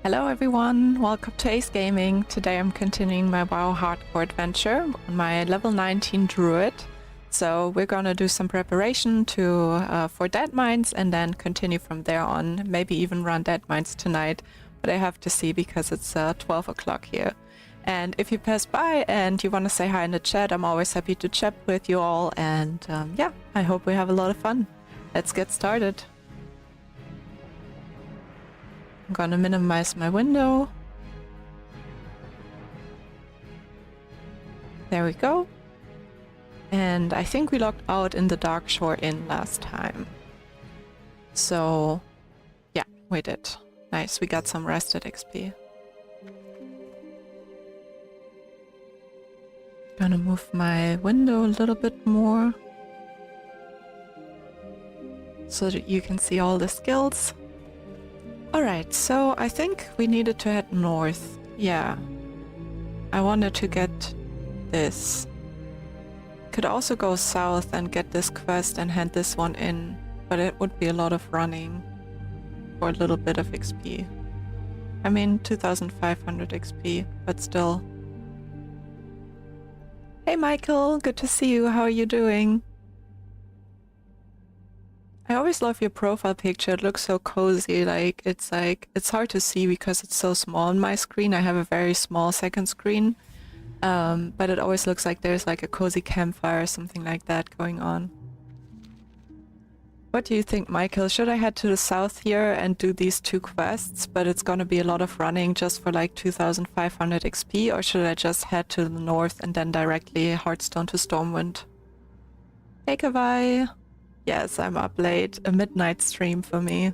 Hello everyone, welcome to ASE Gaming. Today I'm continuing my WoW Hardcore adventure on my level 19 Druid. So we're gonna do some preparation for Deadmines and then continue from there on. Maybe even run Deadmines tonight, but I have to see because it's 12 o'clock here. And if you pass by and you want to say hi in the chat, I'm always happy to chat with you all. And yeah, I hope we have a lot of fun. Let's get started. I'm gonna minimize my window. There we go. And I think we logged out in the Darkshore Inn last time. So yeah, we did. Nice, we got some rested XP. Gonna move my window a little bit more so that you can see all the skills. Alright, so I think we needed to head north. Yeah. I wanted to get this. Could also go south and get this quest and hand this one in, but it would be a lot of running for a little bit of XP. I mean, 2500 XP, but still. Hey Michael, good to see you. How are you doing? I always love your profile picture. It looks so cozy. It's hard to see because it's so small on my screen. I have a very small second screen, but it always looks like there's like a cozy campfire or something like that going on. What do you think, Michael? Should I head to the south here and do these two quests, but it's gonna be a lot of running just for like 2500 XP, or should I just head to the north and then directly Hearthstone to Stormwind? Hey Kawai! Yes, I'm up late. A midnight stream for me.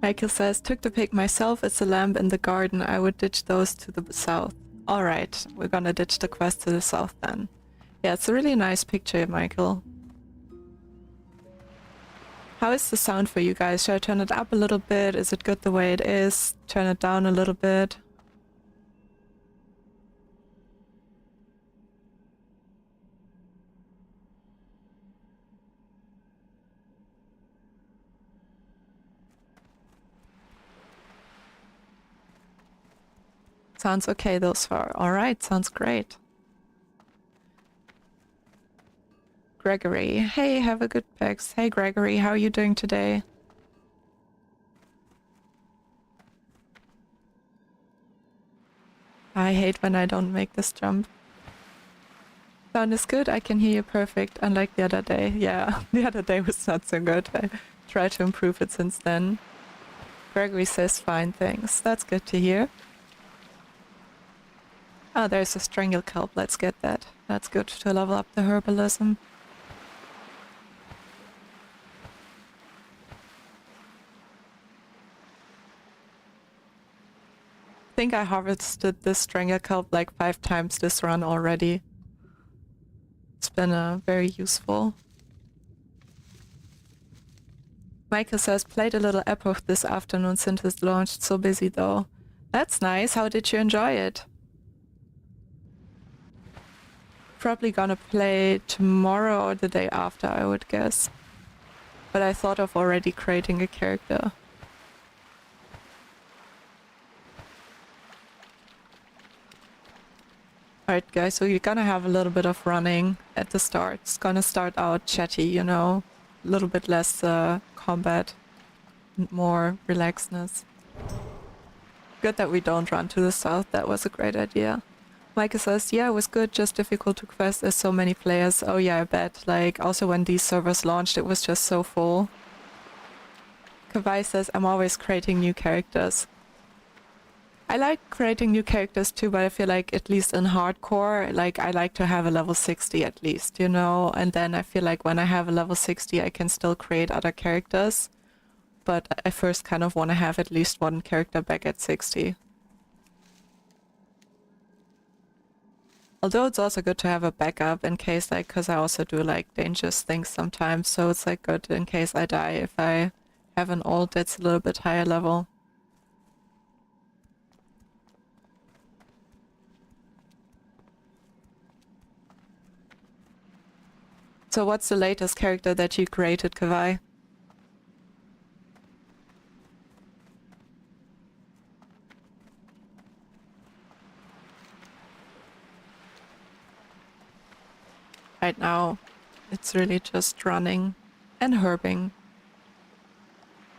Michael says, took the pic myself. It's a lamp in the garden. I would ditch those to the south. Alright, we're gonna ditch the quest to the south then. Yeah, it's a really nice picture, Michael. How is the sound for you guys? Should I turn it up a little bit? Is it good the way it is? Turn it down a little bit? Sounds okay thus far. Alright, sounds great. Gregory. Hey, have a good PAX. Hey Gregory, how are you doing today? I hate when I don't make this jump. Sound is good, I can hear you perfect, unlike the other day. Yeah, the other day was not so good. I tried to improve it since then. Gregory says fine, thanks. That's good to hear. Oh, there's a strangle kelp. Let's get that. That's good to level up the herbalism. I think I harvested this strangle kelp like 5 times this run already. It's been very useful. Michael says, played a little Epoch this afternoon since it's launched. So busy though. That's nice. How did you enjoy it? Probably gonna play tomorrow or the day after, I would guess. But I thought of already creating a character. Alright guys, so you're gonna have a little bit of running at the start. It's gonna start out chatty, you know, a little bit less combat and more relaxedness. Good that we don't run to the south, that was a great idea. Micah says, yeah, it was good, just difficult to quest, there's so many players. Oh yeah, I bet. Like, also when these servers launched, it was just so full. Kawai says, I'm always creating new characters. I like creating new characters too, but I feel like at least in hardcore, like I like to have a level 60 at least, you know? And then I feel like when I have a level 60, I can still create other characters. But I first kind of want to have at least one character back at 60. Although it's also good to have a backup in case, like, because I also do like dangerous things sometimes, so it's like good in case I die if I have an ult that's a little bit higher level. So what's the latest character that you created, Kawai? Right now, it's really just running and herbing.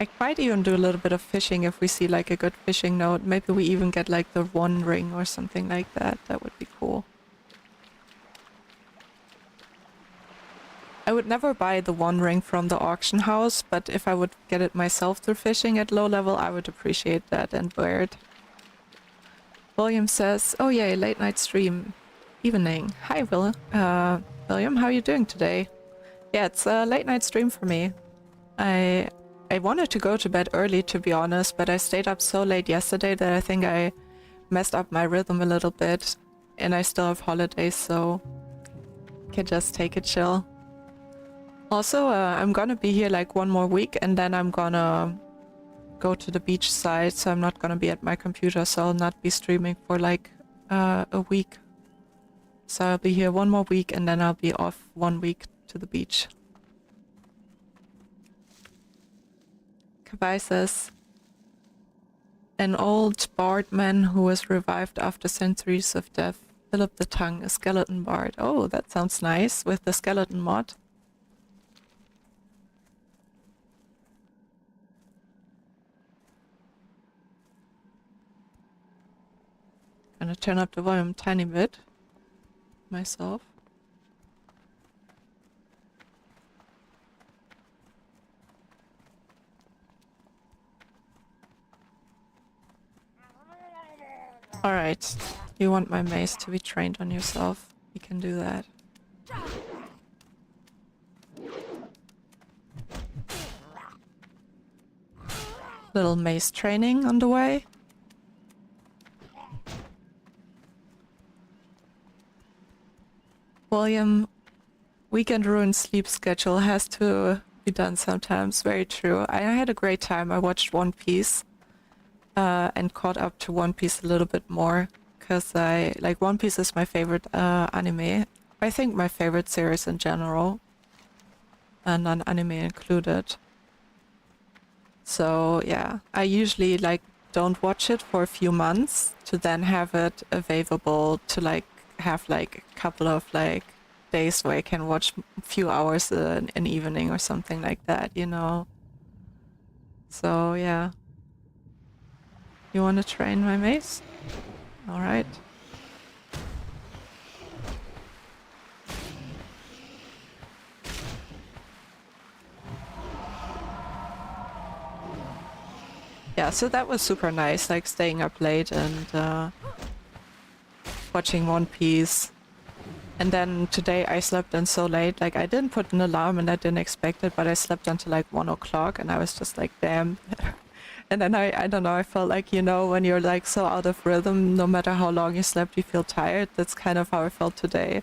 I might even do a little bit of fishing if we see like a good fishing node. Maybe we even get like the 1 ring or something like that. That would be cool. I would never buy the 1 ring from the auction house, but if I would get it myself through fishing at low level, I would appreciate that and wear it. William says, oh yay, late night stream. Evening. Hi, William, how are you doing today? Yeah, it's a late night stream for me. I wanted to go to bed early, to be honest, but I stayed up so late yesterday that I think I messed up my rhythm a little bit. And I still have holidays, so I can just take it chill. Also, I'm gonna be here like 1 more week, and then I'm gonna go to the beach side, so I'm not gonna be at my computer, so I'll not be streaming for like a week. So I'll be here 1 more week, and then I'll be off 1 week to the beach. Kabai says, an old bard man who was revived after centuries of death. Philip the Tongue, a skeleton bard. Oh, that sounds nice, with the skeleton mod. Gonna turn up the volume a tiny bit myself. Alright, you want my mace to be trained on yourself. You can do that. Little mace training on the way. William, weekend ruin sleep schedule has to be done sometimes. Very true. I had a great time. I watched One Piece. And caught up to One Piece a little bit more, because One Piece is my favorite anime. I think my favorite series in general, non-anime included. So yeah, I usually don't watch it for a few months to then have it available to have a couple of days where I can watch a few hours an evening or something like that, you know. So yeah. You want to train my mace? Alright. Yeah, so that was super nice, staying up late and watching One Piece. And then today I slept in so late, I didn't put an alarm and I didn't expect it, but I slept until 1 o'clock and I was just damn. And then I don't know, I felt when you're so out of rhythm, no matter how long you slept, you feel tired. That's kind of how I felt today.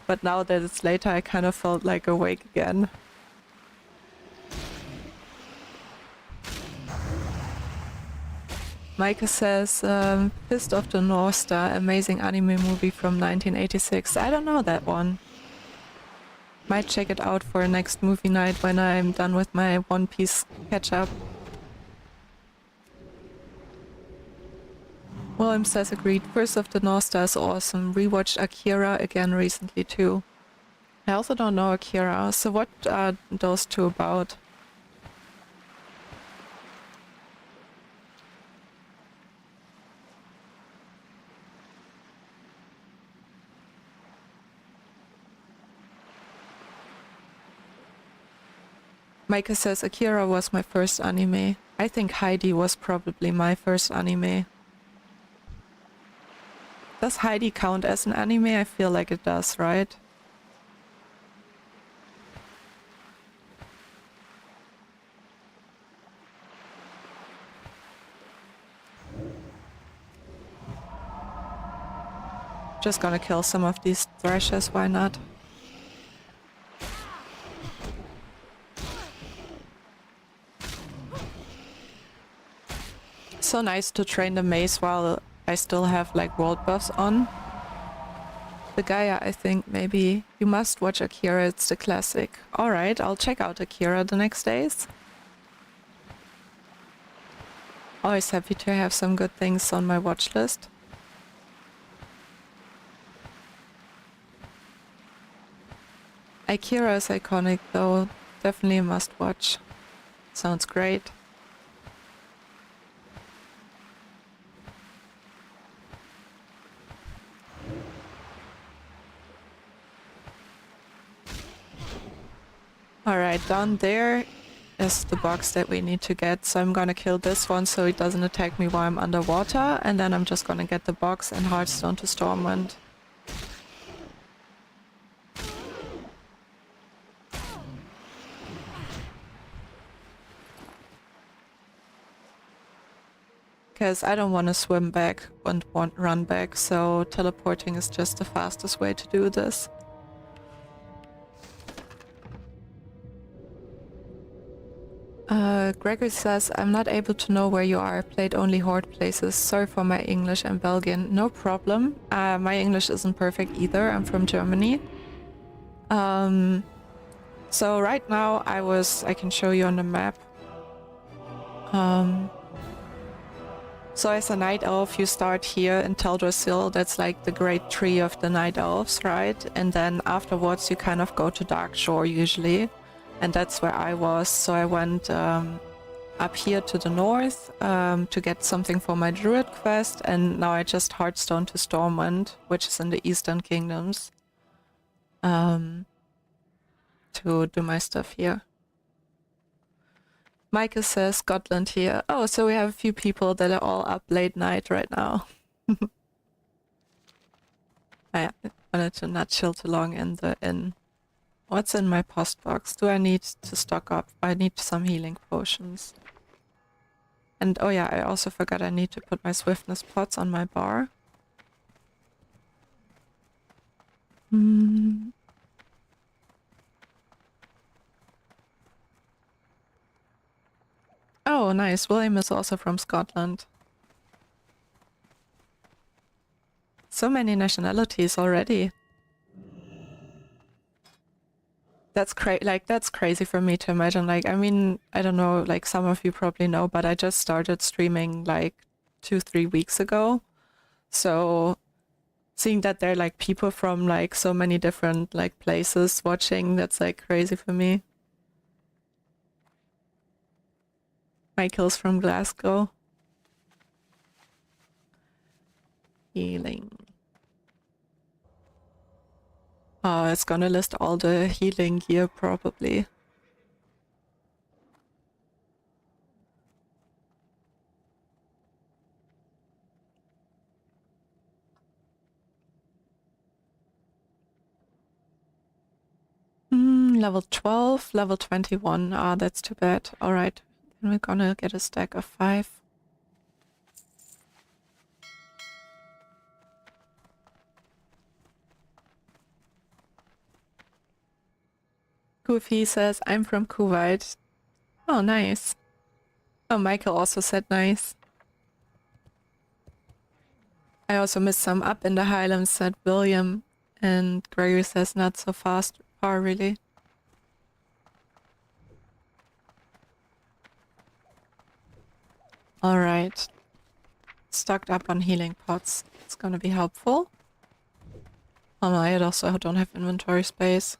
But now that it's later, I kind of felt awake again. Micah says, Fist of the North Star, amazing anime movie from 1986. I don't know that one. Might check it out for next movie night when I'm done with my One Piece catch-up. William says agreed. First of the North Star is awesome. Rewatched Akira again recently too. I also don't know Akira, so what are those two about? Micah says Akira was my first anime. I think Heidi was probably my first anime. Does Heidi count as an anime? I feel like it does, right? Just gonna kill some of these thrashers, why not? So nice to train the mace while I still have world buffs on. The Gaia, I think maybe. You must watch Akira, it's the classic. Alright, I'll check out Akira the next days. Always happy to have some good things on my watch list. Ikira is iconic though. Definitely a must watch. Sounds great. Alright, down there is the box that we need to get, so I'm gonna kill this one so it doesn't attack me while I'm underwater, and then I'm just gonna get the box and Hearthstone to Stormwind. Because I don't want to swim back and run back, so teleporting is just the fastest way to do this. Gregory says, I'm not able to know where you are. Played only Horde places. Sorry for my English and Belgian. No problem. My English isn't perfect either. I'm from Germany. So right now I can show you on the map. So as a Night Elf, you start here in Teldrassil. That's like the great tree of the Night Elves, right? And then afterwards you kind of go to Darkshore usually. And that's where I was. So I went up here to the north to get something for my Druid quest. And now I just Hearthstone to Stormwind, which is in the Eastern Kingdoms, to do my stuff here. Michael says Scotland here. Oh, so we have a few people that are all up late night right now. I wanted to not chill too long in the inn. What's in my post box? Do I need to stock up? I need some healing potions. And oh yeah, I also forgot I need to put my swiftness pots on my bar. Oh, nice. William is also from Scotland. So many nationalities already. That's crazy for me to imagine. Like, I mean, I don't know, like some of you probably know, but I just started streaming like 2-3 weeks ago. So seeing that there are like people from like so many different like places watching, that's like crazy for me. Michael's from Glasgow. Healing. Oh, it's gonna list all the healing gear probably. Level 12, level 21. Ah, that's too bad. Alright, then we're gonna get a stack of 5. Goofy says, I'm from Kuwait. Oh, nice. Oh, Michael also said nice. I also missed some up in the Highlands, said William. And Gregory says not so far really. Alright. Stocked up on healing pots. It's gonna be helpful. Oh no, I also don't have inventory space.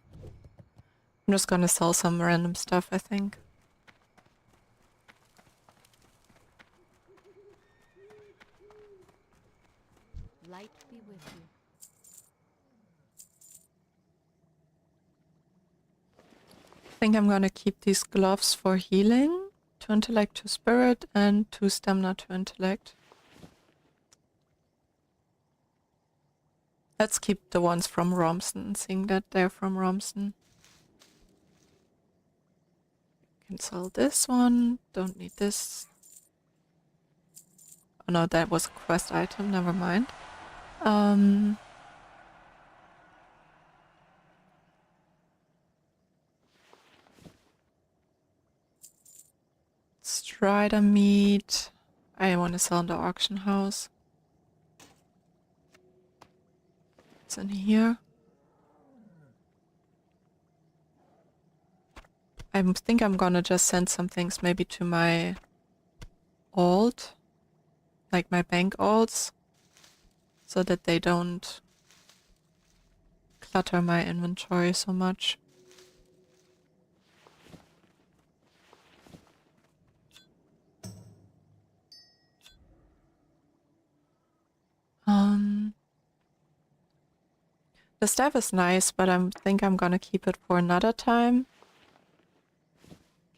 I'm just gonna sell some random stuff, I think. Light be with you. I think I'm gonna keep these gloves for healing. 2 intellect, 2 spirit, and 2 stamina, 2 intellect. Let's keep the ones from Romson, seeing that they're from Romson. Can sell this one. Don't need this. Oh no, that was a quest item. Never mind. Strider meat. I want to sell in the auction house. It's in here. I think I'm gonna just send some things maybe to my alt, like my bank alts, so that they don't clutter my inventory so much. The staff is nice, but I think I'm gonna keep it for another time.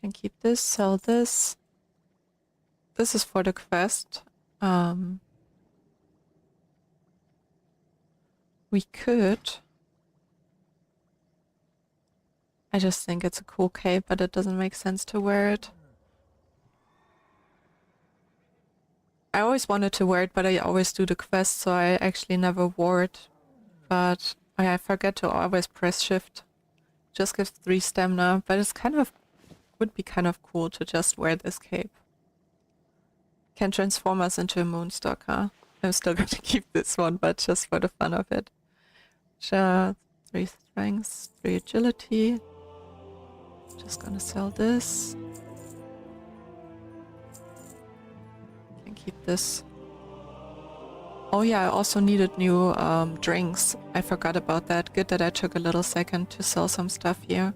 Can keep this, sell this. This is for the quest. We could. I just think it's a cool cape, but it doesn't make sense to wear it. I always wanted to wear it, but I always do the quest, so I actually never wore it. But I forget to always press shift. Just gives 3 stamina, but it's kind of, would be kind of cool to just wear this cape. Can transform us into a moonstalker. I'm still going to keep this one, but just for the fun of it. 3 strength, 3 agility. Just gonna sell this. Can keep this. Oh yeah, I also needed new drinks. I forgot about that. Good that I took a little second to sell some stuff here.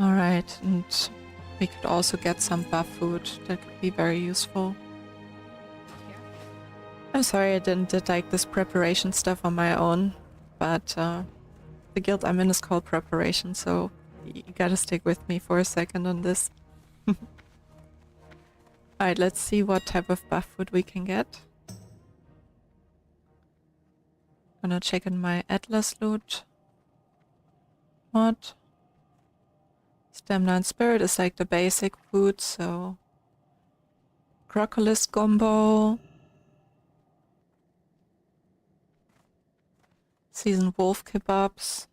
Alright, and we could also get some buff food. That could be very useful. I'm sorry I did like this preparation stuff on my own, but the guild I'm in is called preparation, so you gotta stick with me for a second on this. Alright, let's see what type of buff food we can get. Gonna check in my Atlas loot. What? Stamina and Spirit is like the basic food, so... Crocolis gumbo. Seasoned wolf kebabs.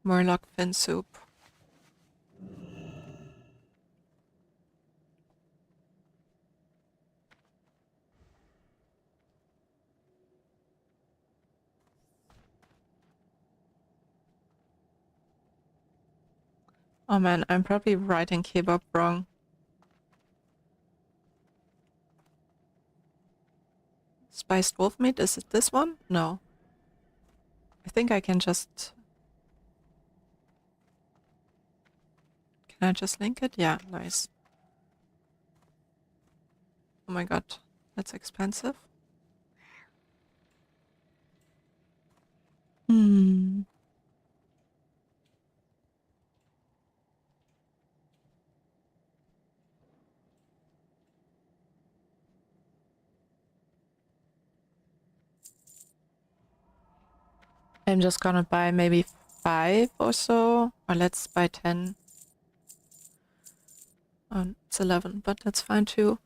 Murloc fin soup. Oh man, I'm probably writing kebab wrong. Spiced wolf meat, is it this one? No. I think I can just... Can I just link it? Yeah, nice. Oh my god, that's expensive. Hmm. I'm just gonna buy maybe 5 or so, or let's buy 10. It's 11, but that's fine too.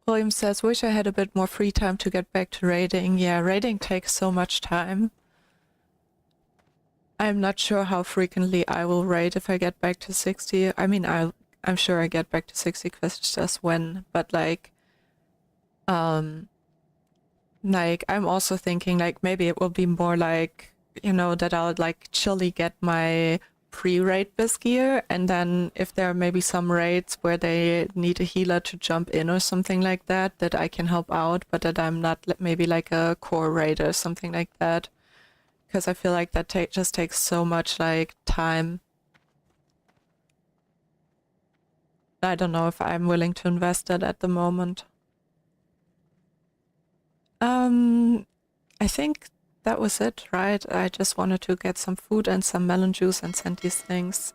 William says, wish I had a bit more free time to get back to raiding. Yeah, raiding takes so much time. I'm not sure how frequently I will raid if I get back to 60. I mean, I'm sure I get back to 60 quests just when, but like I'm also thinking like maybe it will be more like, you know, that I'll like chilly get my pre-raid bis gear, and then if there are maybe some raids where they need a healer to jump in or something like that, that I can help out, but that I'm not maybe like a core raid or something like that. Because I feel like that just takes so much like time. I don't know if I'm willing to invest that at the moment. I think that was it, right? I just wanted to get some food and some melon juice and send these things.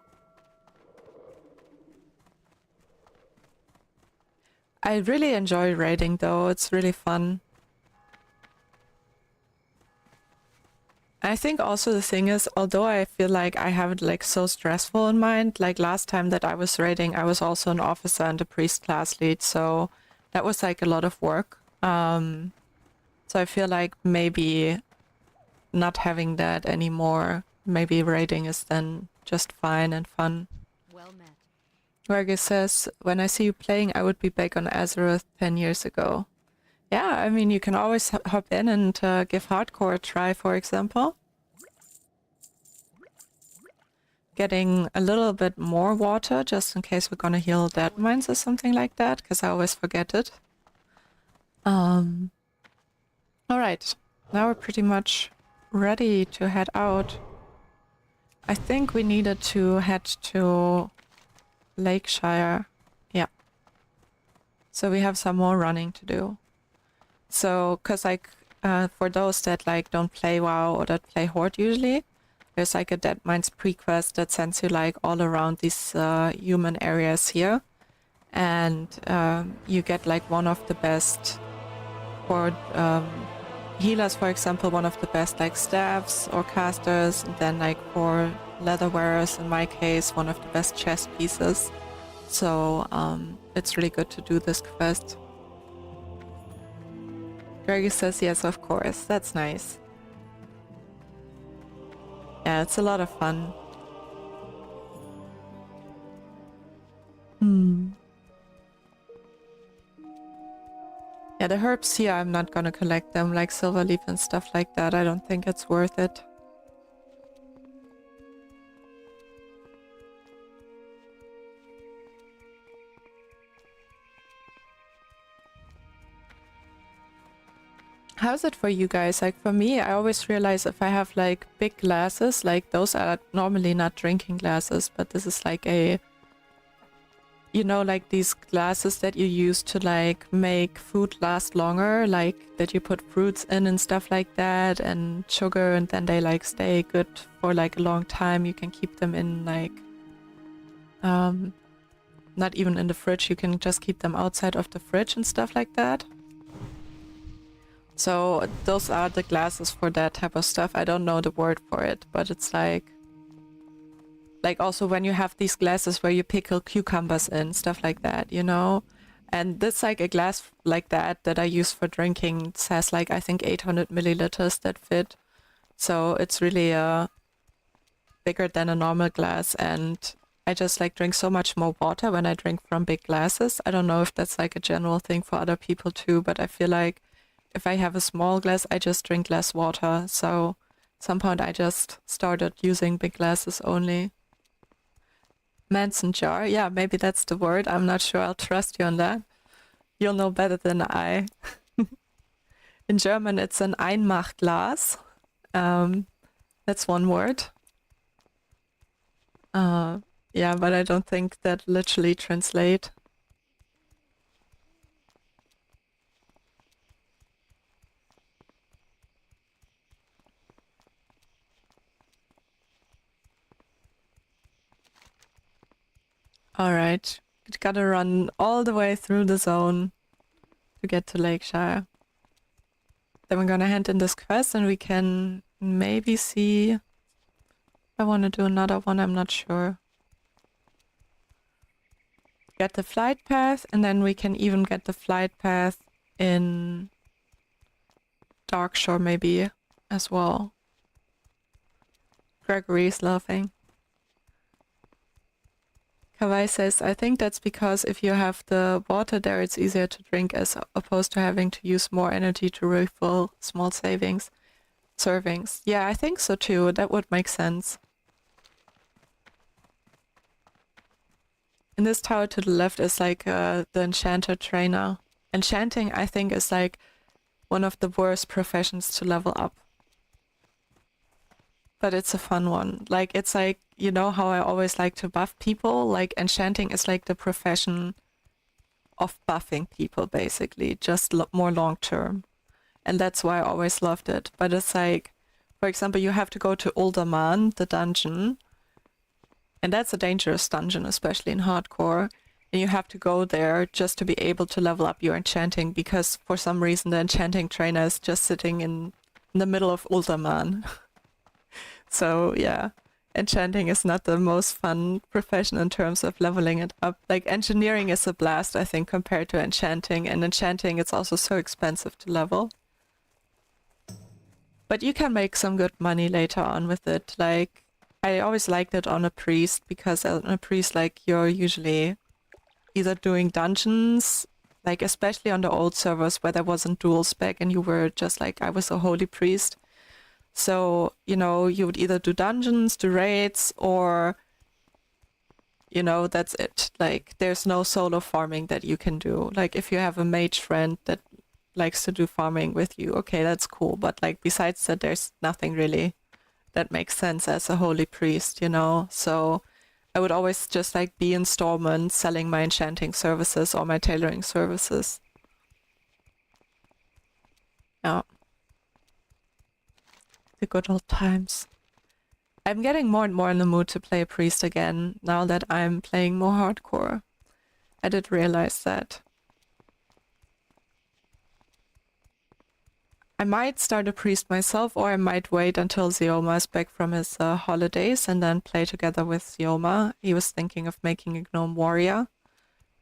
I really enjoy raiding though, it's really fun. I think also the thing is, although I feel like I have it like so stressful in mind, like last time that I was raiding, I was also an officer and a priest class lead, so that was like a lot of work. So I feel like maybe not having that anymore, maybe raiding is then just fine and fun. Well met. Vargas says, when I see you playing, I would be back on Azeroth 10 years ago. Yeah, I mean, you can always hop in and give Hardcore a try, for example. Getting a little bit more water, just in case we're gonna heal Deadmines or something like that, because I always forget it. Alright, now we're pretty much ready to head out. I think we needed to head to Lakeshire. Yeah. So we have some more running to do. So, cause like, for those that like don't play WoW or that play Horde usually, there's like a Deadmines Pre-Quest that sends you like all around these human areas here. And you get like one of the best for healers, for example, one of the best like staffs or casters, and then like for leather wearers, in my case, one of the best chest pieces. So it's really good to do this quest. Greggy says yes, of course. That's nice. Yeah, it's a lot of fun. Yeah, the herbs here, I'm not gonna collect them, like silverleaf and stuff like that. I don't think it's worth it. How's it for you guys? Like for me, I always realize if I have like big glasses, like those are normally not drinking glasses, but this is like a, you know, like these glasses that you use to like make food last longer, like that you put fruits in and stuff like that and sugar, and then they like stay good for like a long time. You can keep them in like, not even in the fridge, you can just keep them outside of the fridge and stuff like that. So those are the glasses for that type of stuff. I don't know the word for it, but it's like also when you have these glasses where you pickle cucumbers in, stuff like that, you know? And this like a glass like that I use for drinking. It has like, I think 800 milliliters that fit. So it's really bigger than a normal glass, and I just like drink so much more water when I drink from big glasses. I don't know if that's like a general thing for other people too, but I feel like if I have a small glass, I just drink less water. So at some point I just started using big glasses only. Manson jar, yeah, maybe that's the word. I'm not sure. I'll trust you on that. You'll know better than I. In German, it's an Einmachglas. That's one word. Yeah, but I don't think that literally translate. Alright, we gotta run all the way through the zone to get to Lakeshire. Then we're gonna hand in this quest and we can maybe see if I want to do another one, I'm not sure. Get the flight path, and then we can even get the flight path in Darkshore maybe as well. Gregory's laughing. Kawai says, I think that's because if you have the water there, it's easier to drink as opposed to having to use more energy to refill small servings. Yeah, I think so too. That would make sense. In this tower to the left is like the enchanter trainer. Enchanting, I think, is like one of the worst professions to level up. But it's a fun one. Like, it's like, you know how I always like to buff people? Like, enchanting is like the profession of buffing people, basically, just more long term. And that's why I always loved it. But it's like, for example, you have to go to Uldaman, the dungeon, and that's a dangerous dungeon, especially in hardcore. And you have to go there just to be able to level up your enchanting, because for some reason the enchanting trainer is just sitting in the middle of Uldaman. So yeah, enchanting is not the most fun profession in terms of leveling it up. Like, engineering is a blast, I think, compared to enchanting. And enchanting, it's also so expensive to level. But you can make some good money later on with it. Like, I always liked it on a priest, because on a priest, like, you're usually either doing dungeons, like especially on the old servers where there wasn't dual spec and you were just like, I was a holy priest. So, you know, you would either do dungeons, do raids, or, you know, that's it. Like, there's no solo farming that you can do. Like, if you have a mage friend that likes to do farming with you, okay, that's cool. But like, besides that, there's nothing really that makes sense as a holy priest, you know? So I would always just like be in Stormwind selling my enchanting services or my tailoring services. Yeah. The good old times. I'm getting more and more in the mood to play priest again now that I'm playing more hardcore. I did realize that. I might start a priest myself, or I might wait until Zioma is back from his holidays and then play together with Zioma. He was thinking of making a gnome warrior.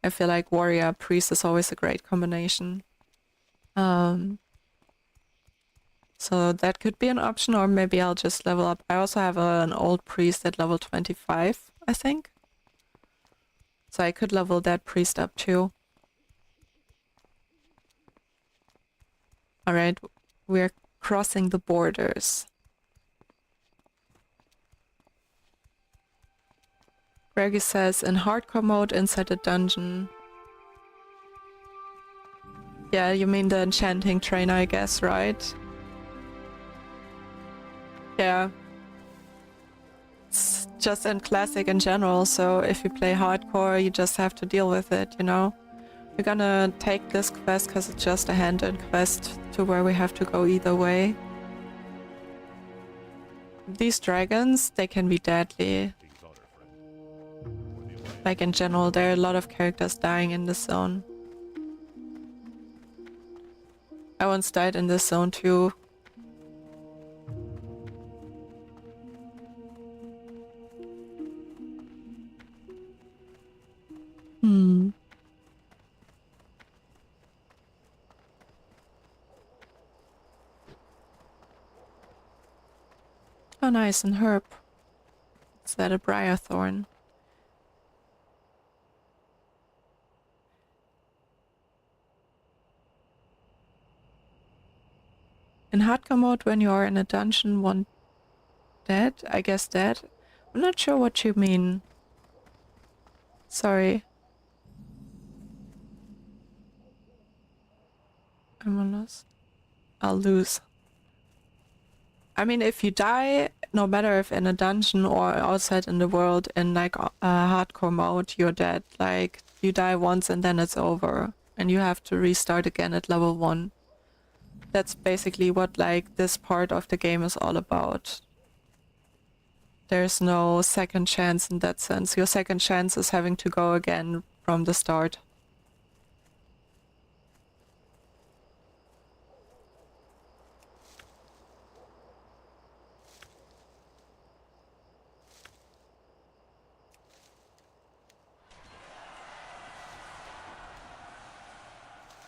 I feel like warrior priest is always a great combination. So that could be an option, or maybe I'll just level up. I also have an old priest at level 25, I think. So I could level that priest up too. Alright, we're crossing the borders. Greggy says, in hardcore mode inside a dungeon. Yeah, you mean the enchanting trainer, I guess, right? Yeah. It's just in classic in general, so if you play hardcore, you just have to deal with it, you know? We're gonna take this quest because it's just a hand-in quest to where we have to go either way. These dragons, they can be deadly. Like in general, there are a lot of characters dying in this zone. I once died in this zone too. Oh nice, and herb. Is that a briar thorn? In hardcore mode, when you are in a dungeon, one dead? I guess dead? I'm not sure what you mean. Sorry. I'm a loss. I'll lose. I mean, if you die, no matter if in a dungeon or outside in the world, in like hardcore mode, you're dead. Like, you die once and then it's over. And you have to restart again at level 1. That's basically what like this part of the game is all about. There's no second chance in that sense. Your second chance is having to go again from the start.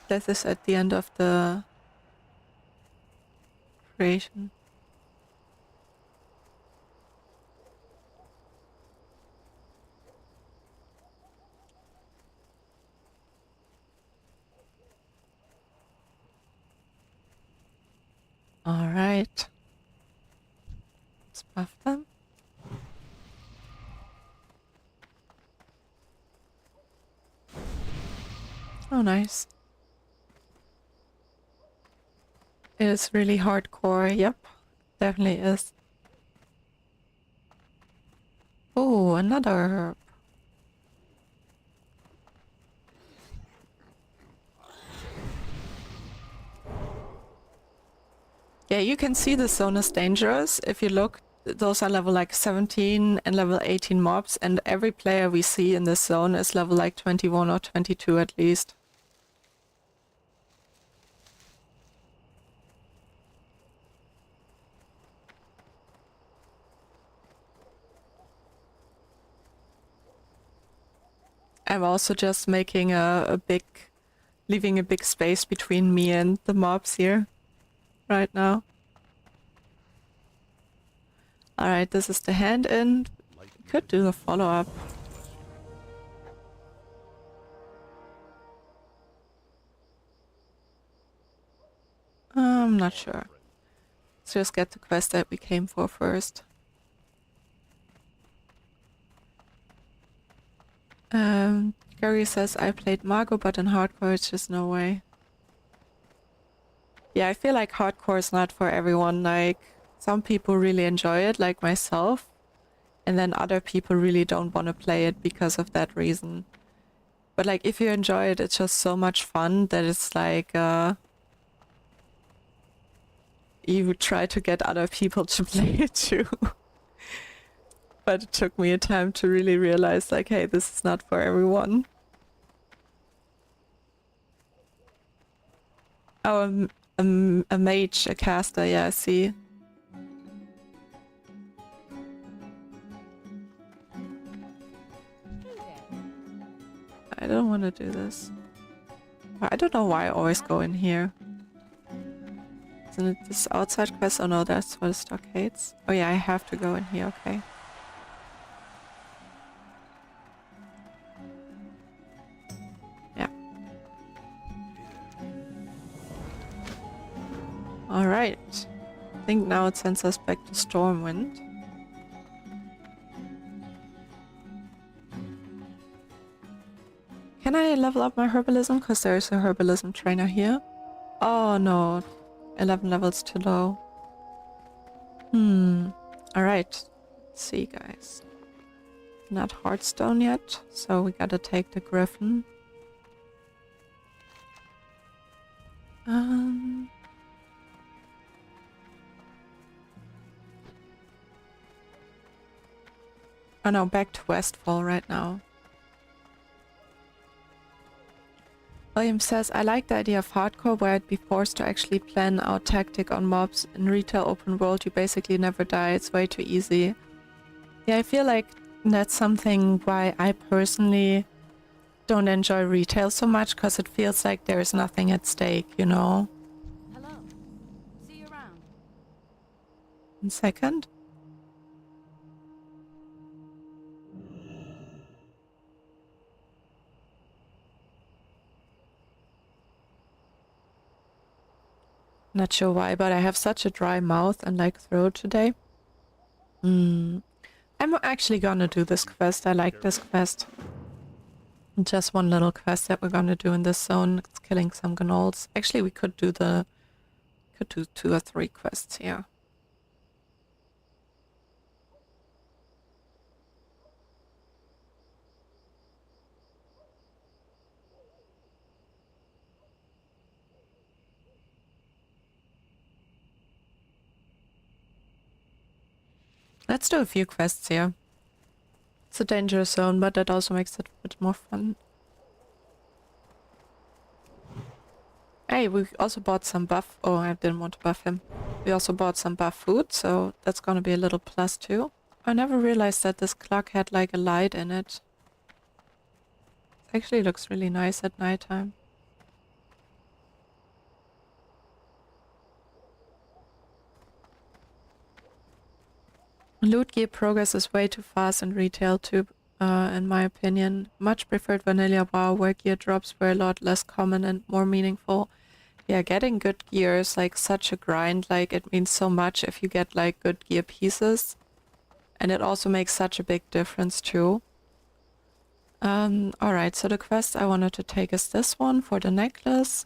This is at the end of the creation. Alright. Let's buff them. Oh, nice. It is really hardcore. Yep, definitely is. Oh, another herb. Yeah, you can see the zone is dangerous. If you look, those are level like 17 and level 18 mobs, and every player we see in this zone is level like 21 or 22 at least. I'm also just making leaving a big space between me and the mobs here right now. Alright, this is the hand-in. Could do a follow-up. I'm not sure. Let's just get the quest that we came for first. Gary says, I played Margot, but in hardcore it's just no way. Yeah, I feel like hardcore is not for everyone. Like, some people really enjoy it, like myself. and then other people really don't want to play it because of that reason. But like if you enjoy it, it's just so much fun that it's like you would try to get other people to play it too. But it took me a time to really realize like, hey, this is not for everyone. Oh, a mage, a caster, yeah, I see. I don't want to do this. I don't know why I always go in here. Isn't it this outside quest? Oh no, that's for the stockades. Oh yeah, I have to go in here, okay. Yeah. Alright. I think now it sends us back to Stormwind. Can I level up my herbalism? Because there is a herbalism trainer here. Oh no, 11 levels too low. Alright. Let's see, guys. Not Hearthstone yet, so we gotta take the Griffin. Oh no, back to Westfall right now. William says, I like the idea of hardcore where I'd be forced to actually plan out tactic on mobs. In retail open world you basically never die, it's way too easy. Yeah, I feel like that's something why I personally don't enjoy retail so much, because it feels like there's nothing at stake, you know? Hello. See you around. 1 second. Not sure why, but I have such a dry mouth and like throat today. I'm actually gonna do this quest. I like this quest. Just one little quest that we're gonna do in this zone. It's killing some gnolls. Actually, we could do 2 or 3 quests here. Let's do a few quests here. It's a dangerous zone, but that also makes it a bit more fun. Hey, we also bought some buff. Oh, I didn't want to buff him. We also bought some buff food, so that's gonna be a little plus too. I never realized that this clock had like a light in it. It actually looks really nice at nighttime. Loot gear progress is way too fast in retail too, in my opinion. Much preferred vanilla WoW where gear drops were a lot less common and more meaningful. Yeah, getting good gear is like such a grind, like it means so much if you get like good gear pieces. And it also makes such a big difference too. Alright, so the quest I wanted to take is this one for the necklace.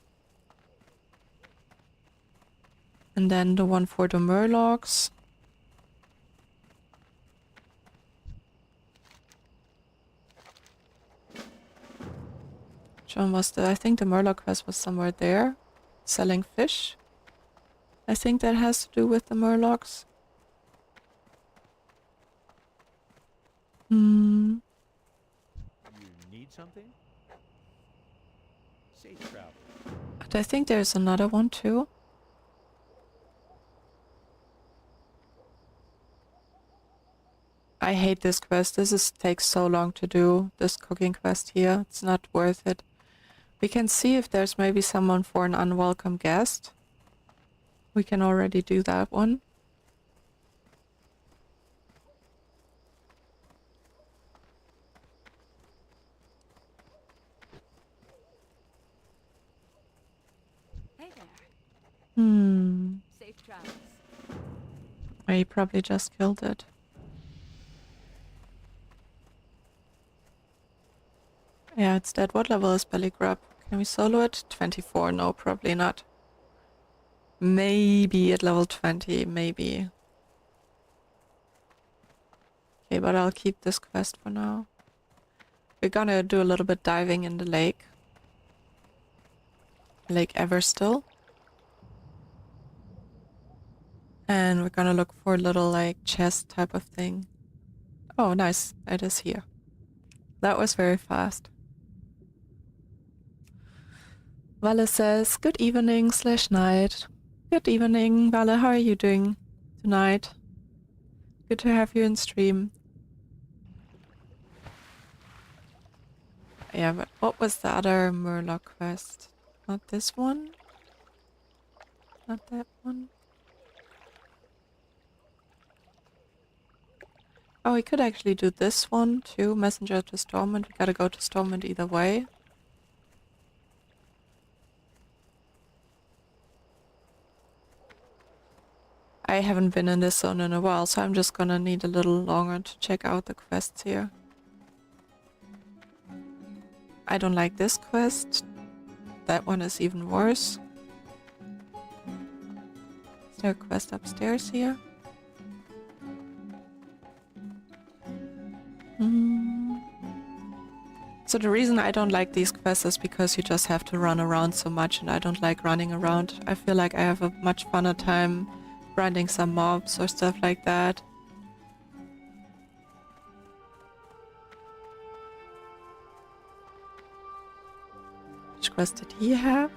And then the one for the murlocs. John was the, I think the Murloc quest was somewhere there. Selling fish. I think that has to do with the Murlocs. You need something? Safe travel. But I think there's another one too. I hate this quest. Takes so long to do, this cooking quest here. It's not worth it. We can see if there's maybe someone for an unwelcome guest. We can already do that one. Hey there. Safe travels. He probably just killed it. Yeah, it's dead. What level is Bellygrub? Can we solo it? 24. No, probably not. Maybe at level 20. Maybe. Okay, but I'll keep this quest for now. We're gonna do a little bit diving in the lake. Lake Everstill. And we're gonna look for a little like chest type of thing. Oh, nice. It is here. That was very fast. Valle says, good evening / night. Good evening, Valle. How are you doing tonight? Good to have you in stream. Yeah, but what was the other Murloc quest? Not this one? Not that one? Oh, we could actually do this one too. Messenger to Stormwind. We gotta go to Stormwind either way. I haven't been in this zone in a while, so I'm just gonna need a little longer to check out the quests here. I don't like this quest. That one is even worse. Is there a quest upstairs here? So the reason I don't like these quests is because you just have to run around so much, and I don't like running around. I feel like I have a much funner time grinding some mobs or stuff like that. Which quest did he have?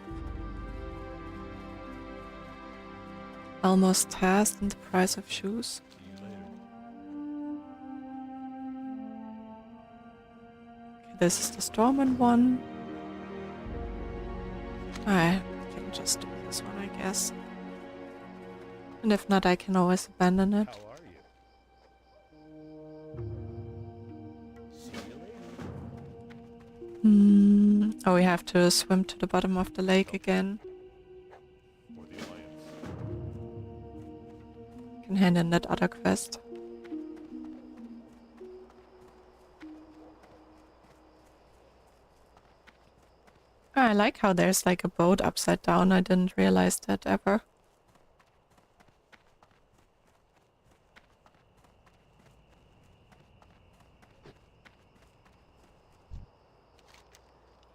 Almost tasked and the price of shoes. Okay, this is the Stormwind one. I can just do this one, I guess. And if not, I can always abandon it. How are you? Oh, we have to swim to the bottom of the lake again. For the Alliance. Can hand in that other quest. I like how there's like a boat upside down. I didn't realize that ever.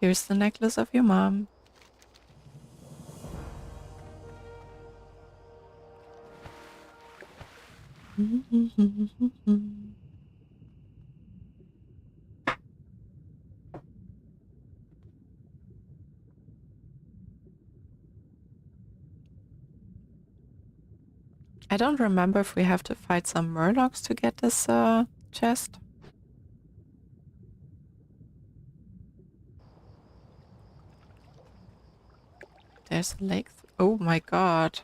Here's the necklace of your mom. I don't remember if we have to fight some Murlocs to get this chest. There's a lake. Oh my god.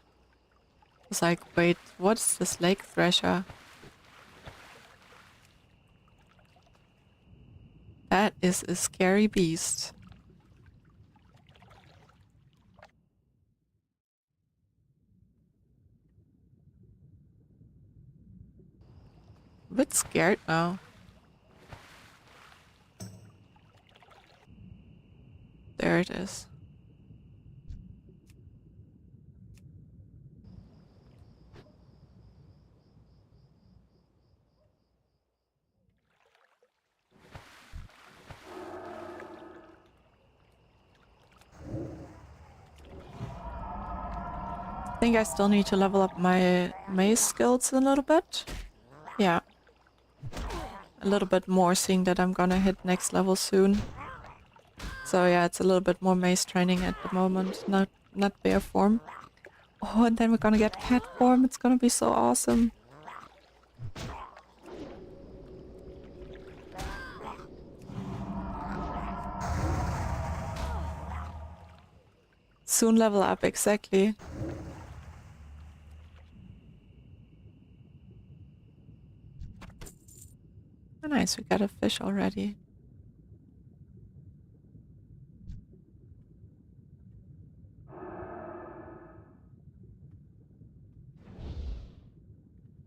It's like, wait, what is this lake thresher? That is a scary beast. A bit scared now. There it is. I think I still need to level up my maze skills a little bit. Yeah. A little bit more, seeing that I'm gonna hit next level soon. So yeah, it's a little bit more maze training at the moment, not bear form. Oh, and then we're gonna get cat form. It's gonna be so awesome. Soon level up, exactly. Oh, nice, we got a fish already.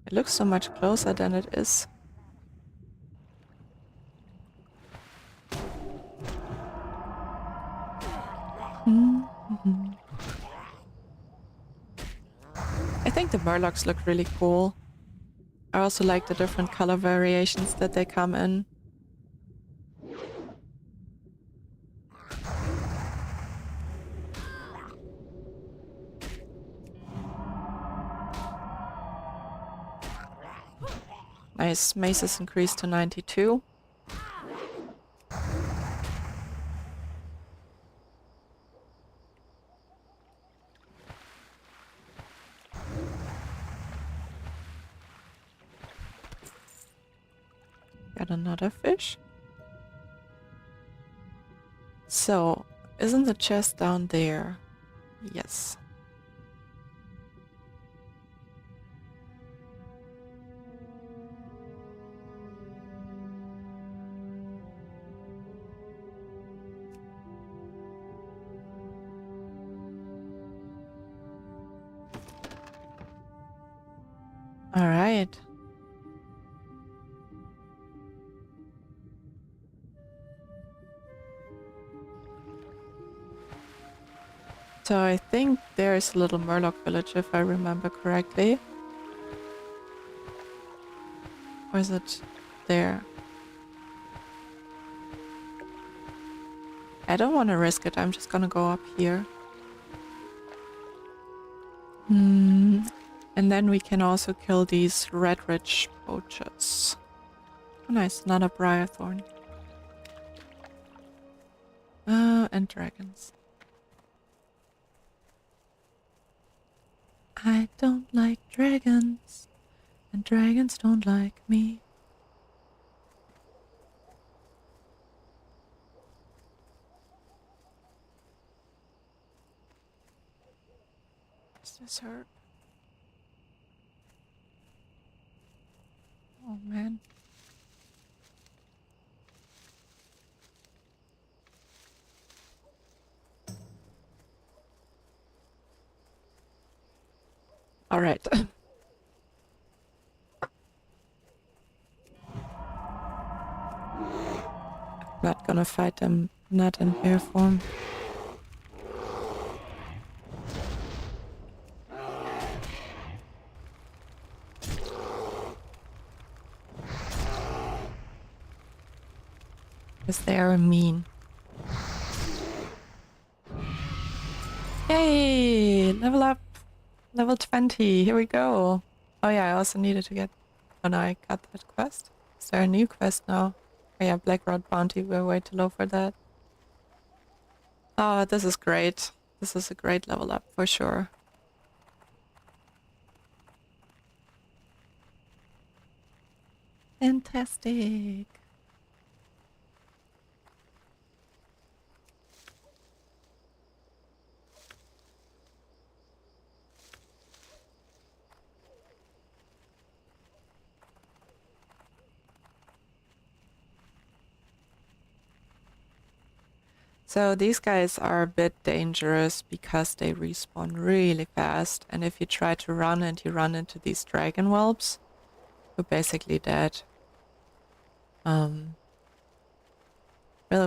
It looks so much closer than it is. I think the Murlocs look really cool. I also like the different color variations that they come in. Nice, mace is increased to 92. Got another fish. So, isn't the chest down there? Yes. All right. So I think there is a little Murloc village, if I remember correctly. Or is it there? I don't want to risk it. I'm just gonna go up here. And then we can also kill these Redridge Poachers. Oh, nice, another Briarthorn. And dragons. I don't like dragons, and dragons don't like me. Is this herb? Oh man. All right. Not gonna fight them, not in bear form. Because they are mean. Yay! Level up! Level 20, here we go. Oh yeah, I also needed to get... Oh no, I got that quest. Is there a new quest now? Oh yeah, Black Rod Bounty, we're way too low for that. Oh, this is great. This is a great level up for sure. Fantastic. So these guys are a bit dangerous because they respawn really fast, and if you try to run and you run into these dragon whelps, you're basically dead. William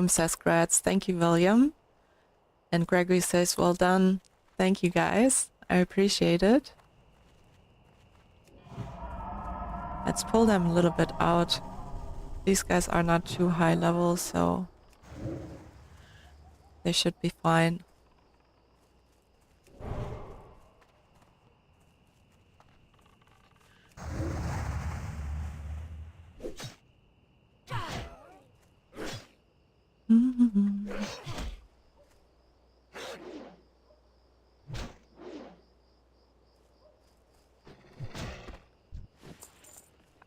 says grats. Thank you, William. And Gregory says well done. Thank you guys. I appreciate it. Let's pull them a little bit out. These guys are not too high level, so they should be fine.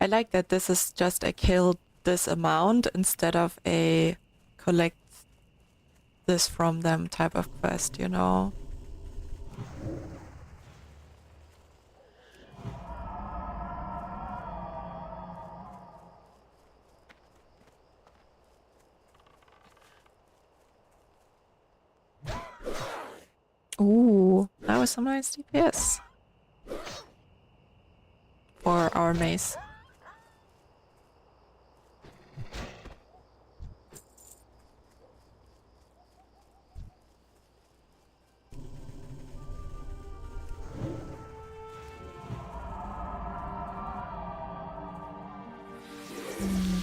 I like that this is just a kill this amount instead of a collect this from them type of quest, you know? Ooh, that was some nice DPS for our mace.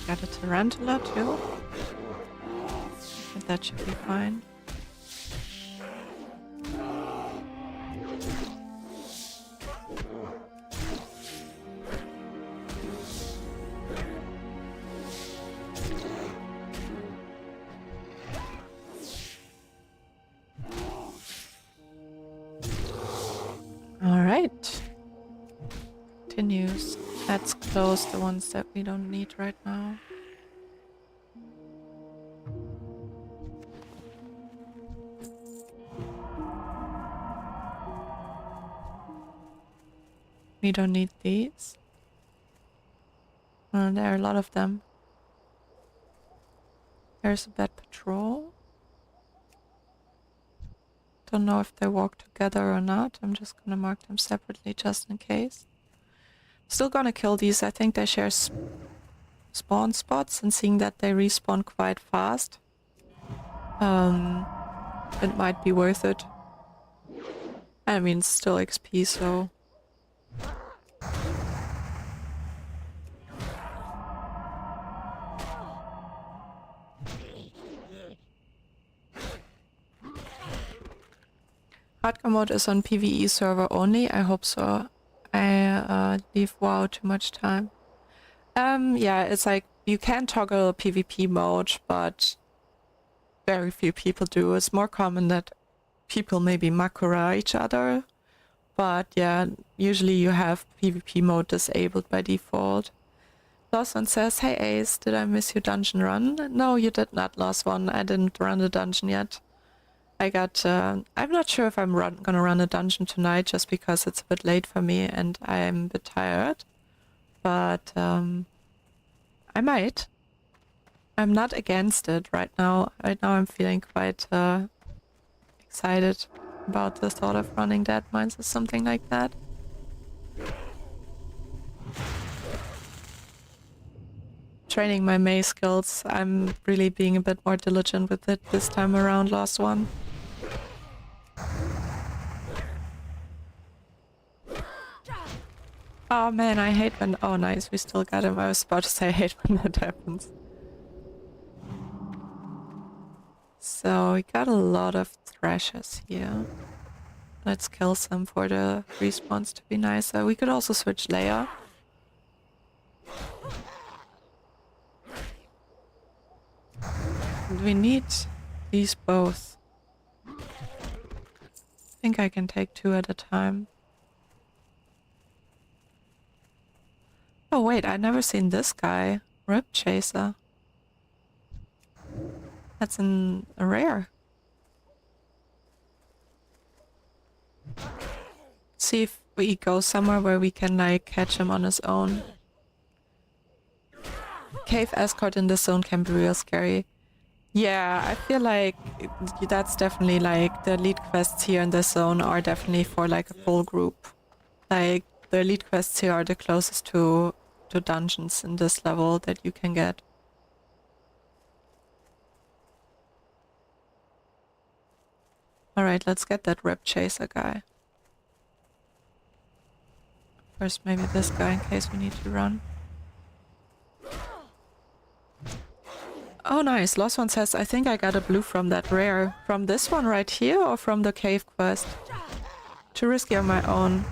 Got a tarantula too. But that should be fine. Alright. Continues. Let's close the ones that we don't need right now. We don't need these. There are a lot of them. There's a bad patrol. Don't know if they walk together or not. I'm just gonna mark them separately just in case. Still gonna kill these. I think they share spawn spots, and seeing that they respawn quite fast, it might be worth it. I mean, it's still XP, so... Hardcore mode is on PvE server only. I hope so. I leave WoW too much time. Yeah, it's like you can toggle PvP mode, but very few people do. It's more common that people maybe Makura each other, but yeah, usually you have PvP mode disabled by default. Lost One says, hey Ace, did I miss your dungeon run? No, you did not, Lost One. I didn't run the dungeon yet. I got, I'm not sure if I'm gonna run a dungeon tonight just because it's a bit late for me and I'm a bit tired. But, I might. I'm not against it right now. Right now I'm feeling quite, excited about the thought of running Deadmines or something like that. Training my Mei skills. I'm really being a bit more diligent with it this time around, Lost One. Oh man, I hate when... Oh nice, we still got him. I was about to say I hate when that happens. So we got a lot of thrashers here. Let's kill some for the respawns to be nicer. We could also switch layer. We need these both. I think I can take two at a time. Oh wait, I've never seen this guy. Rip Chaser. That's a rare. See if we go somewhere where we can like catch him on his own. Cave escort in this zone can be real scary. Yeah, I feel like that's definitely like the lead quests here in this zone are definitely for like a full group. Like the lead quests here are the closest to dungeons in this level that you can get. Alright, let's get that Rip Chaser guy. First maybe this guy in case we need to run. Oh nice, Lost One says, I think I got a blue from that rare. From this one right here or from the cave quest? Too risky on my own.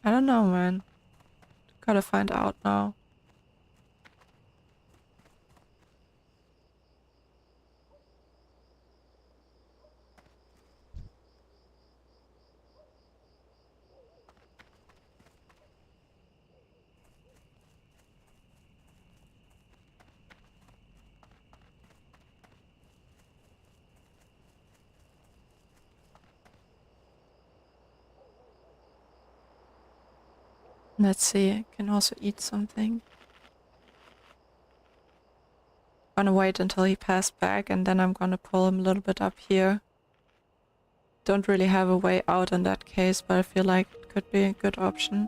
I don't know, man. Gotta find out now. Let's see, I can also eat something. Gonna wait until he passed back and then I'm gonna pull him a little bit up here. Don't really have a way out in that case, but I feel like it could be a good option.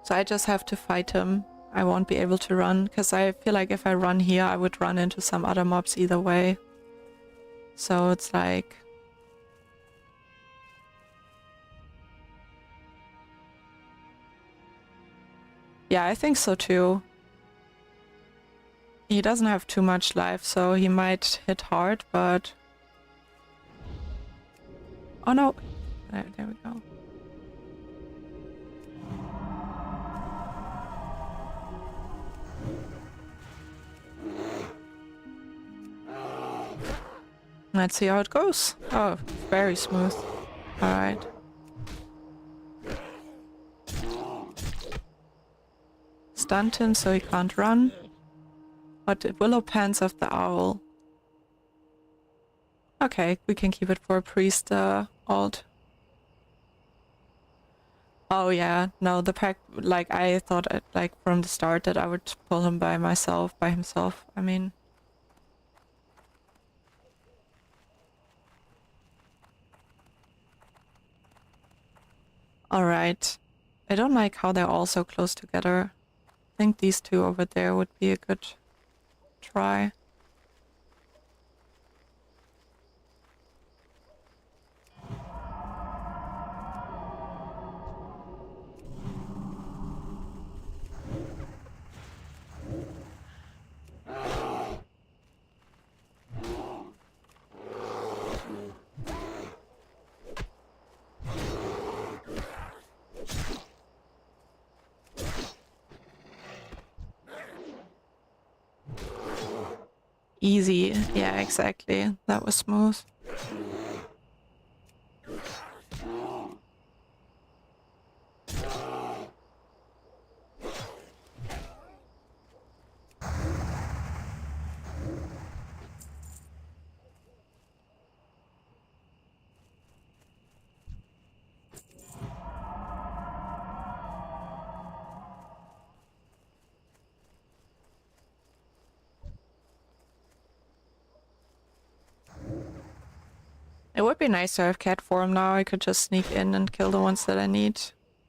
So I just have to fight him. I won't be able to run, because I feel like if I run here I would run into some other mobs either way. So it's like... Yeah, I think so too. He doesn't have too much life, so he might hit hard, but... Oh no! There we go. Let's see how it goes. Oh, very smooth. Alright. Stunned him so he can't run. But the Willow Pants of the Owl. Okay, we can keep it for a priest ult. Oh yeah, no, the pack, like I thought like from the start that I would pull him by himself, I mean. Alright. I don't like how they're all so close together. I think these two over there would be a good try. Easy. Yeah, exactly. That was smooth. It would be nice to have cat form now. I could just sneak in and kill the ones that I need.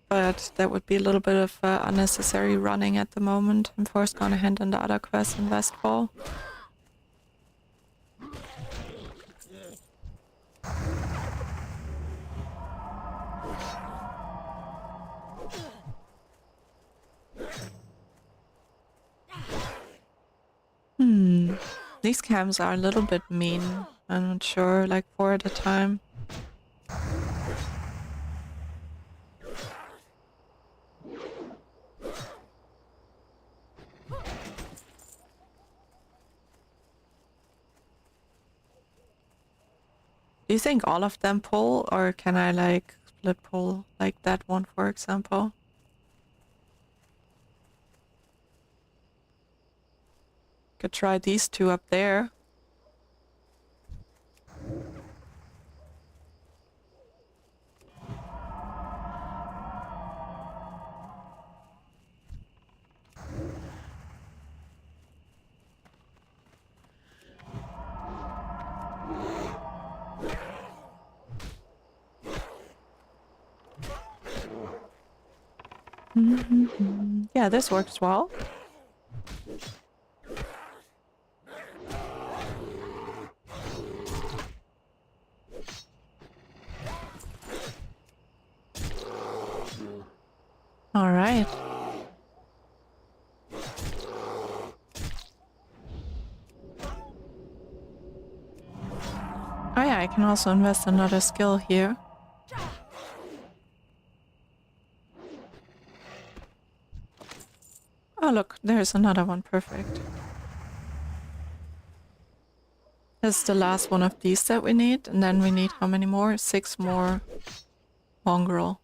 But that would be a little bit of unnecessary running at the moment. I'm first gonna hand in the other quest in Westfall. These camps are a little bit mean. I'm not sure, like 4 at a time. Do you think all of them pull, or can I like split pull like that one, for example? Could try these two up there. Yeah, this works well. All right. Oh yeah, I can also invest another skill here. Oh look, there's another one, perfect. This is the last one of these that we need, and then we need how many more? 6 more Mongrel.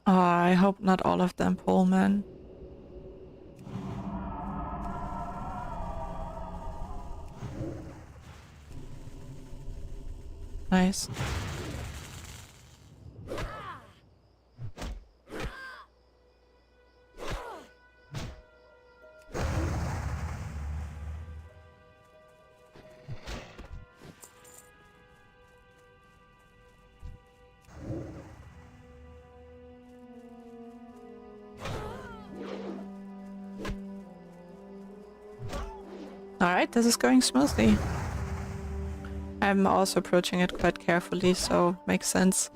Oh, I hope not all of them pull, man. Nice. Alright, this is going smoothly. I'm also approaching it quite carefully, so makes sense.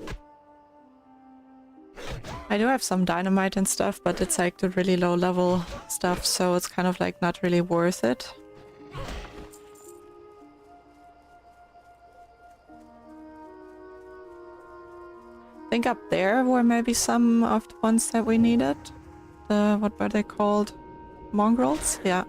I do have some dynamite and stuff, but it's like the really low level stuff, so it's kind of like not really worth it. I think up there were maybe some of the ones that we needed. The, what were they called? Mongrels? Yeah.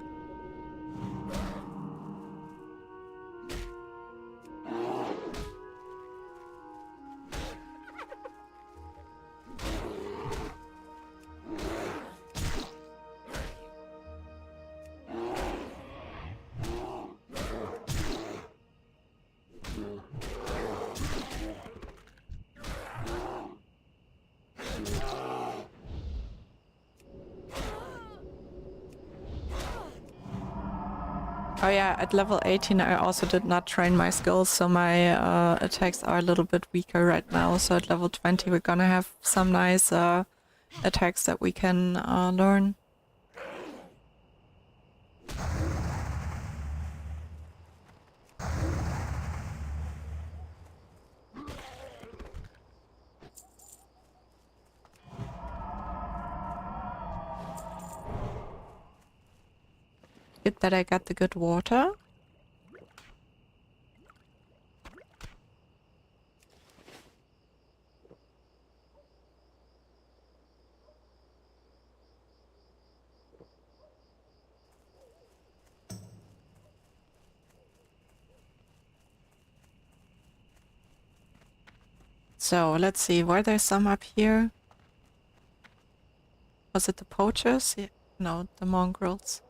Oh yeah, at level 18 I also did not train my skills, so my attacks are a little bit weaker right now. So at level 20 we're gonna have some nice attacks that we can learn. Good that I got the good water. So let's see, were there some up here? Was it the Poachers? Yeah. No, the Mongrels.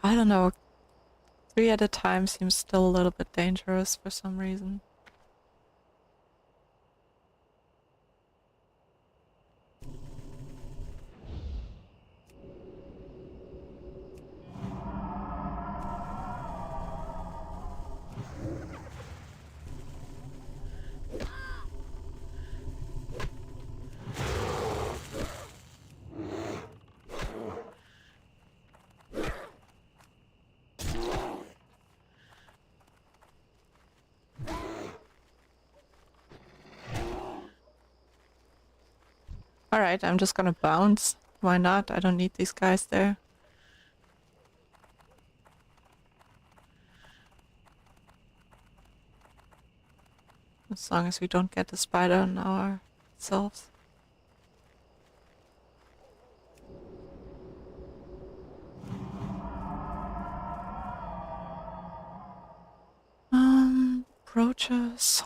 I don't know. 3 at a time seems still a little bit dangerous for some reason. Alright, I'm just gonna bounce. Why not? I don't need these guys there. As long as we don't get the spider on ourselves. Poachers.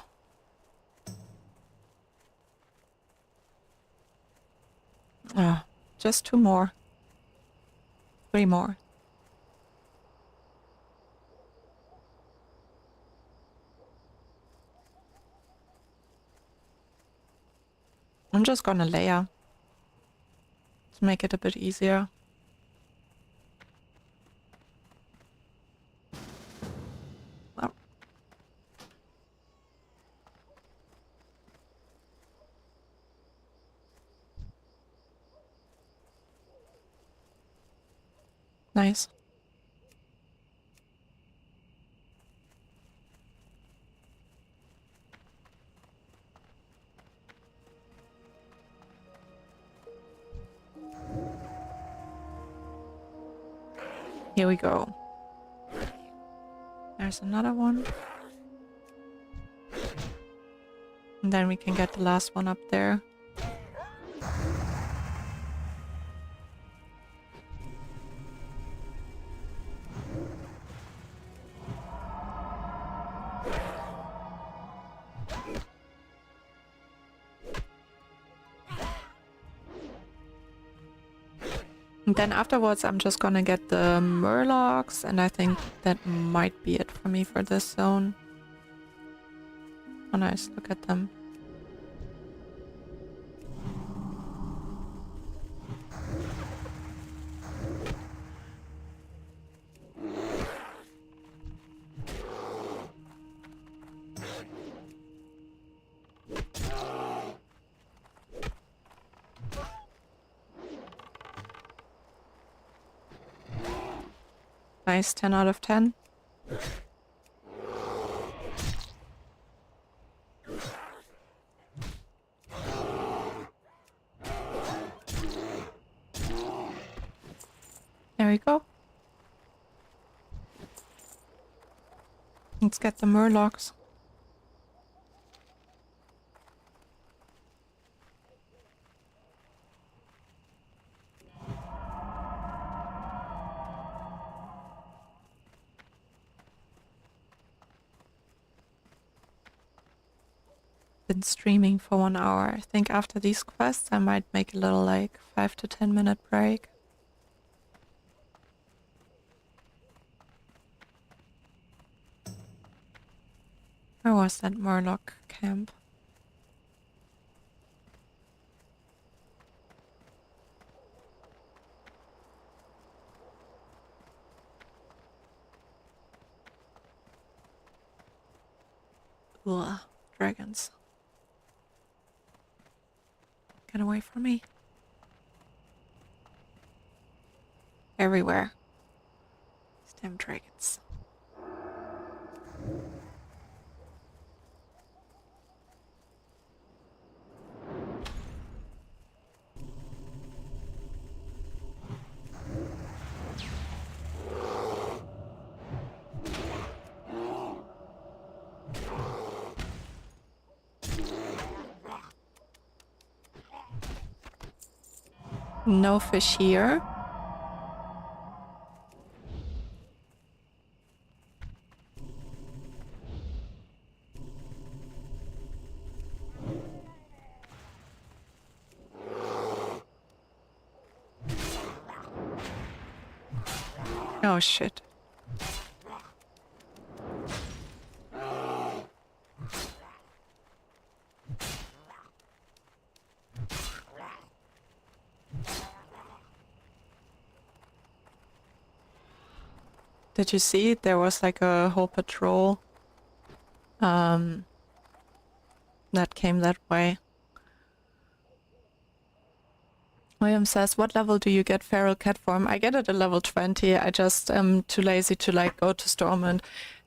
Ah, just 2 more. 3 more. I'm just gonna layer to make it a bit easier. Oh. Nice. Here we go. There's another one. And then we can get the last one up there. And then afterwards I'm just gonna get the Murlocs, and I think that might be it for me for this zone. Oh nice, look at them. Nice, 10 out of 10. There we go. Let's get the Murlocs. Been streaming for 1 hour. I think after these quests I might make a little like 5 to 10 minute break. Where was that Murloc camp? Ugh, dragons. Get away from me. Everywhere. These damn dragons. No fish here. Oh shit. Did you see? There was like a whole patrol that came that way. William says, what level do you get feral cat form? I get it at level 20. I just am too lazy to like go to Stormwind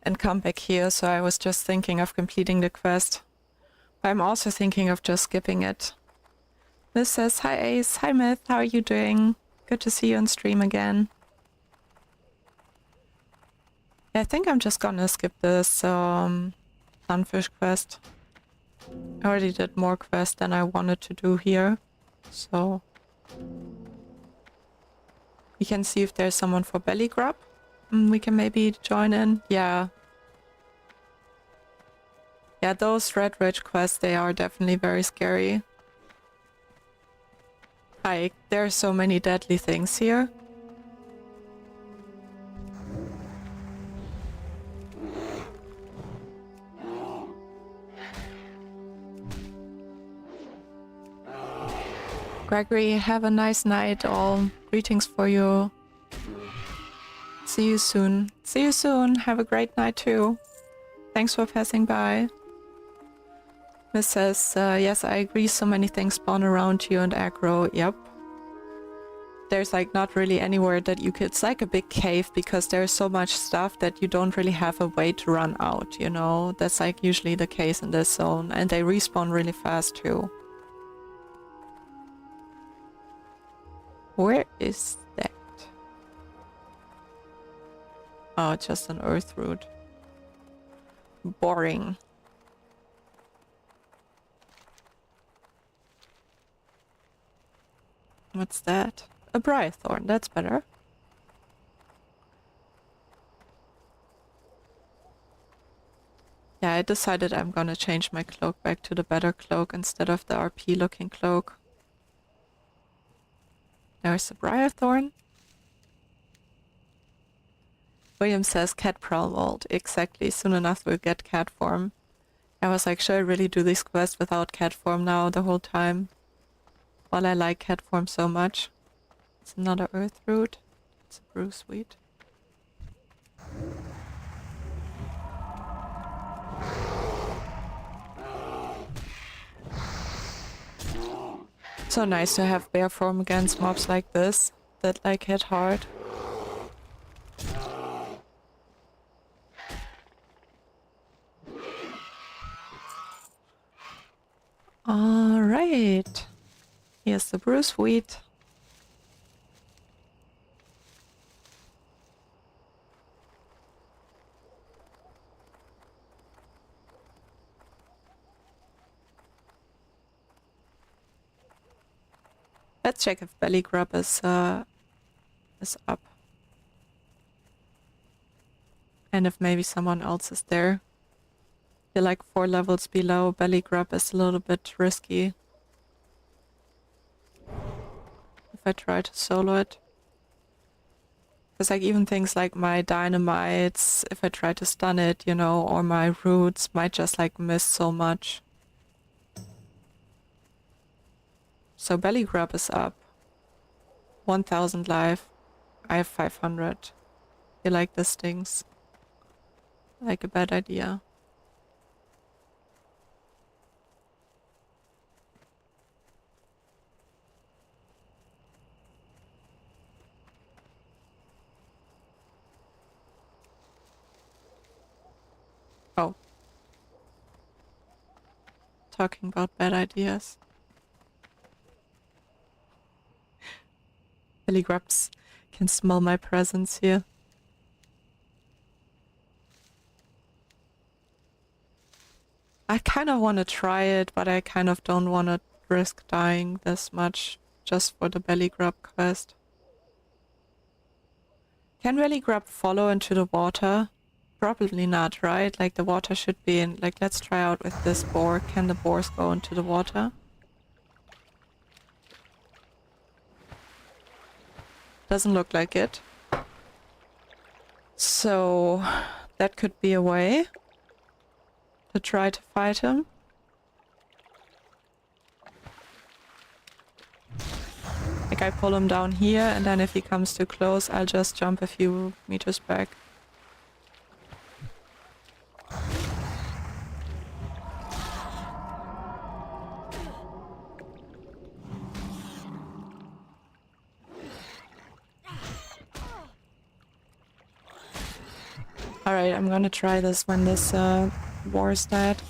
and come back here, so I was just thinking of completing the quest. I'm also thinking of just skipping it. This says, hi Ace, hi Myth, how are you doing? Good to see you on stream again. I think I'm just gonna skip this sunfish quest. I already did more quests than I wanted to do here, so we can see if there's someone for Bellygrub. We can maybe join in. Yeah, those Redridge quests, they are definitely very scary. Like, there are so many deadly things here. Gregory, have a nice night. All greetings for you. See you soon. See you soon. Have a great night too. Thanks for passing by. Miss says, yes, I agree. So many things spawn around you and aggro. Yep. There's like not really anywhere that you could... It's like a big cave because there's so much stuff that you don't really have a way to run out, you know? That's like usually the case in this zone. And they respawn really fast too. Where is that? Oh, just an earth root. Boring. What's that? A Briarthorn, that's better. Yeah, I decided I'm gonna change my cloak back to the better cloak instead of the RP looking cloak. There's the Briarthorn. William says cat prowl vault. Exactly. Soon enough we'll get cat form. I was like, should I really do this quest without cat form now the whole time? While I like cat form so much. It's another earth root. It's a brew sweet. So nice to have bear form against mobs like this that like hit hard. Alright. Here's the brew sweet. Let's check if Bellygrub is up. And if maybe someone else is there. Feel like 4 levels below Bellygrub is a little bit risky. If I try to solo it. Because like even things like my dynamites, if I try to stun it, you know, or my roots might just like miss so much. So Bellygrub is up. 1000 life. I have 500. Feel like this stings. Like a bad idea. Oh. Talking about bad ideas. Bellygrubs can smell my presence here. I kind of want to try it, but I kind of don't want to risk dying this much just for the Bellygrub quest. Can Bellygrub follow into the water? Probably not, right? Like the water should be in... Like let's try out with this boar. Can the boars go into the water? Doesn't look like it. So that could be a way to try to fight him. Like I pull him down here and then if he comes too close I'll just jump a few meters back. Alright, I'm gonna try this when this war is dead.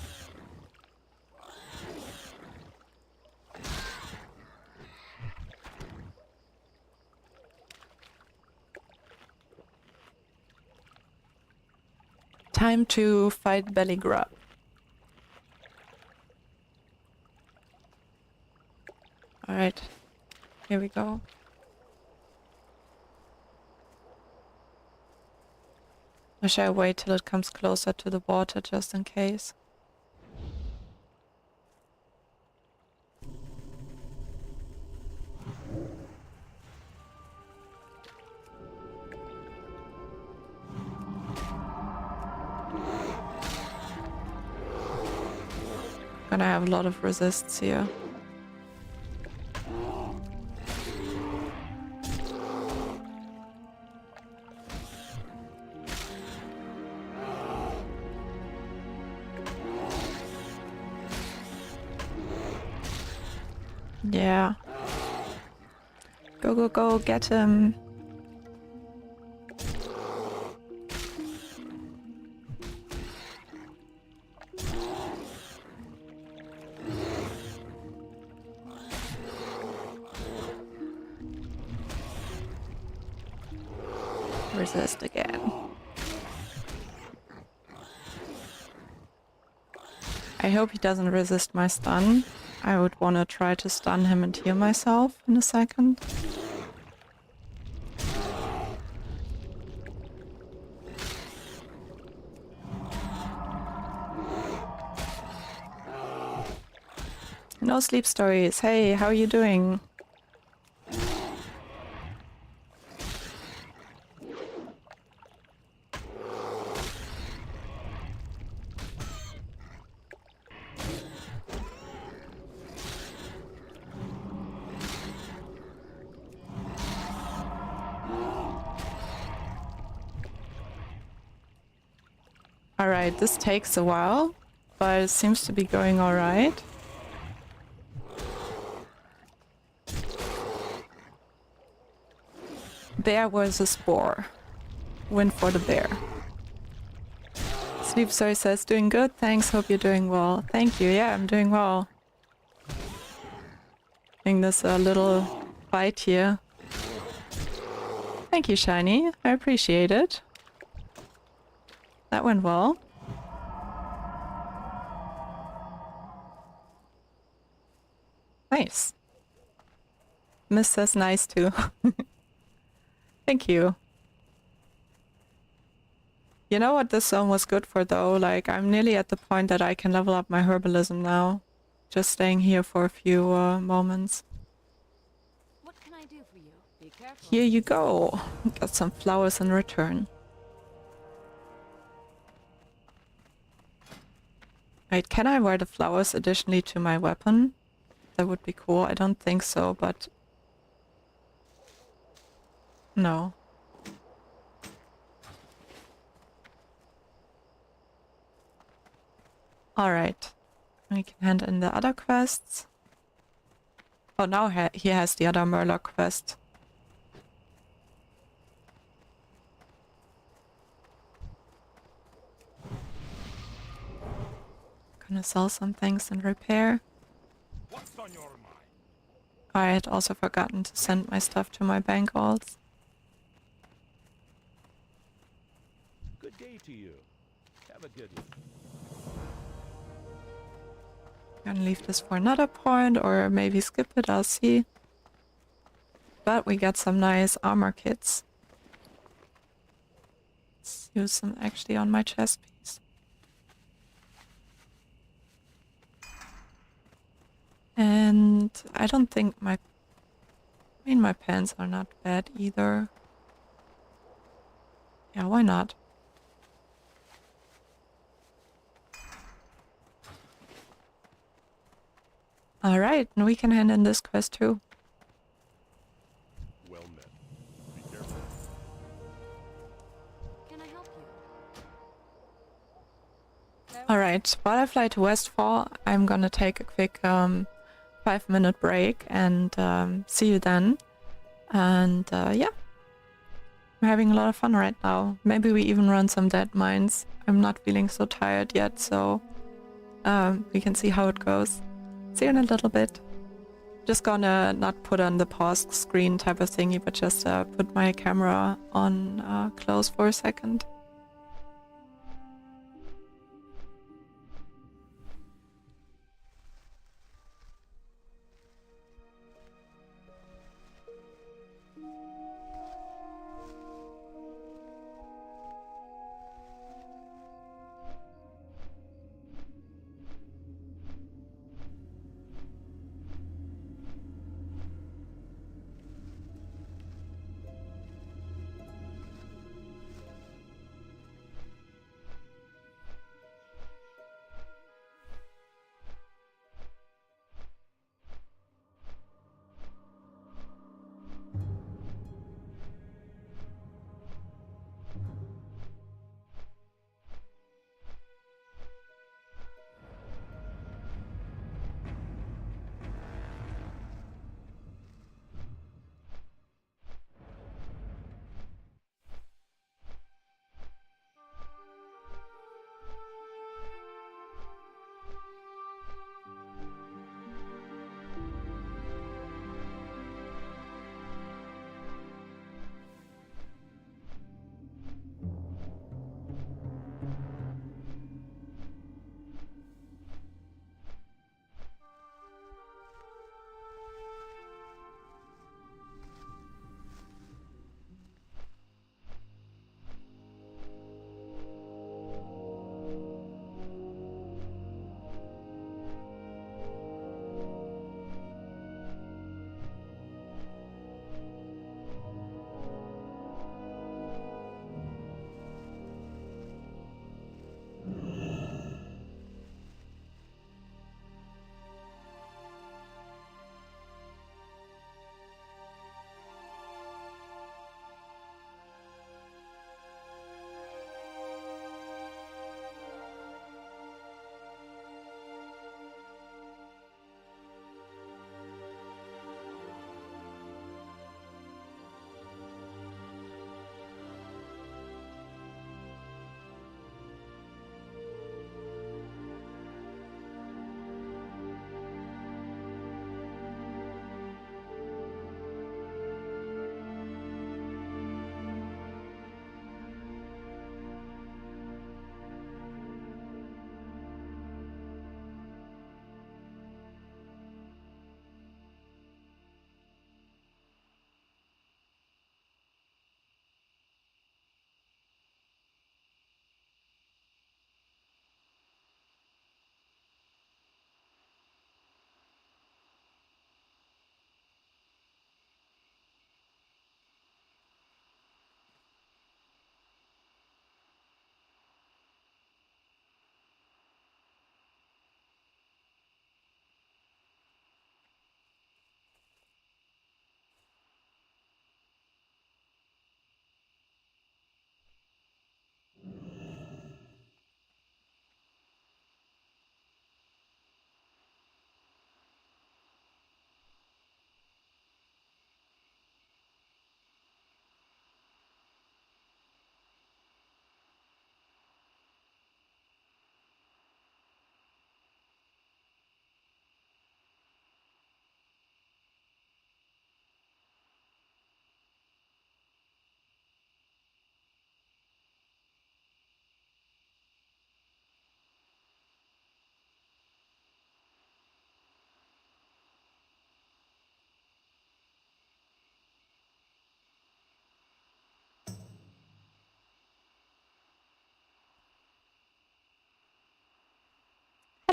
Time to fight Bellygrub. Alright, here we go. Or should I wait till it comes closer to the water just in case? Gonna have a lot of resists here. Yeah. Go, go, go, get him. Resist again. I hope he doesn't resist my stun. I would want to try to stun him and heal myself in a second. No sleep stories. Hey, how are you doing? Alright, this takes a while, but it seems to be going alright. Bear versus boar. Win for the bear. Sleep Story says, doing good, thanks, hope you're doing well. Thank you, yeah, I'm doing well. Doing this little fight here. Thank you, Shiny, I appreciate it. That went well. Nice. Miss says nice too. Thank you. You know what this zone was good for though? Like, I'm nearly at the point that I can level up my herbalism now. Just staying here for a few moments. What can I do for you? Be careful. Here you go. Got some flowers in return. Wait, can I wear the flowers additionally to my weapon? That would be cool. I don't think so, but... No. Alright. We can hand in the other quests. Oh, now he has the other Murloc quest. Gonna sell some things and repair. What's on your mind? I had also forgotten to send my stuff to my bank alts. Good day to you. Have a good one. Gonna leave this for another point or maybe skip it, I'll see. But we got some nice armor kits. Let's use them actually on my chest piece. And I don't think my... I mean, my pants are not bad either. Yeah, why not? Alright, and we can hand in this quest too. Well met. Be careful. Can I help you? Alright, while I fly to Westfall, I'm gonna take a quick 5-minute break and see you then. And yeah, I'm having a lot of fun right now. Maybe we even run some Deadmines. I'm not feeling so tired yet, so we can see how it goes. See you in a little bit. Just gonna not put on the pause screen type of thingy, but just put my camera on close for a second.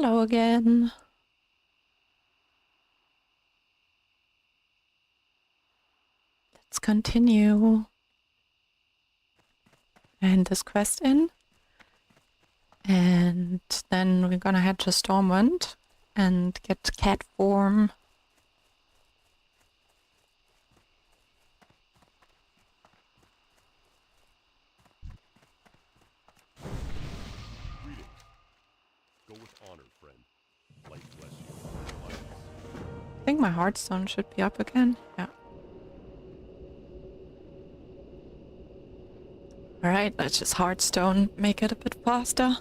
Hello again. Let's continue. And this quest in. And then we're gonna head to Stormwind and get cat form. Greetings. Go with honor, friend. Light bless you. I think my heartstone should be up again. Yeah. Alright, let's just heartstone, make it a bit faster.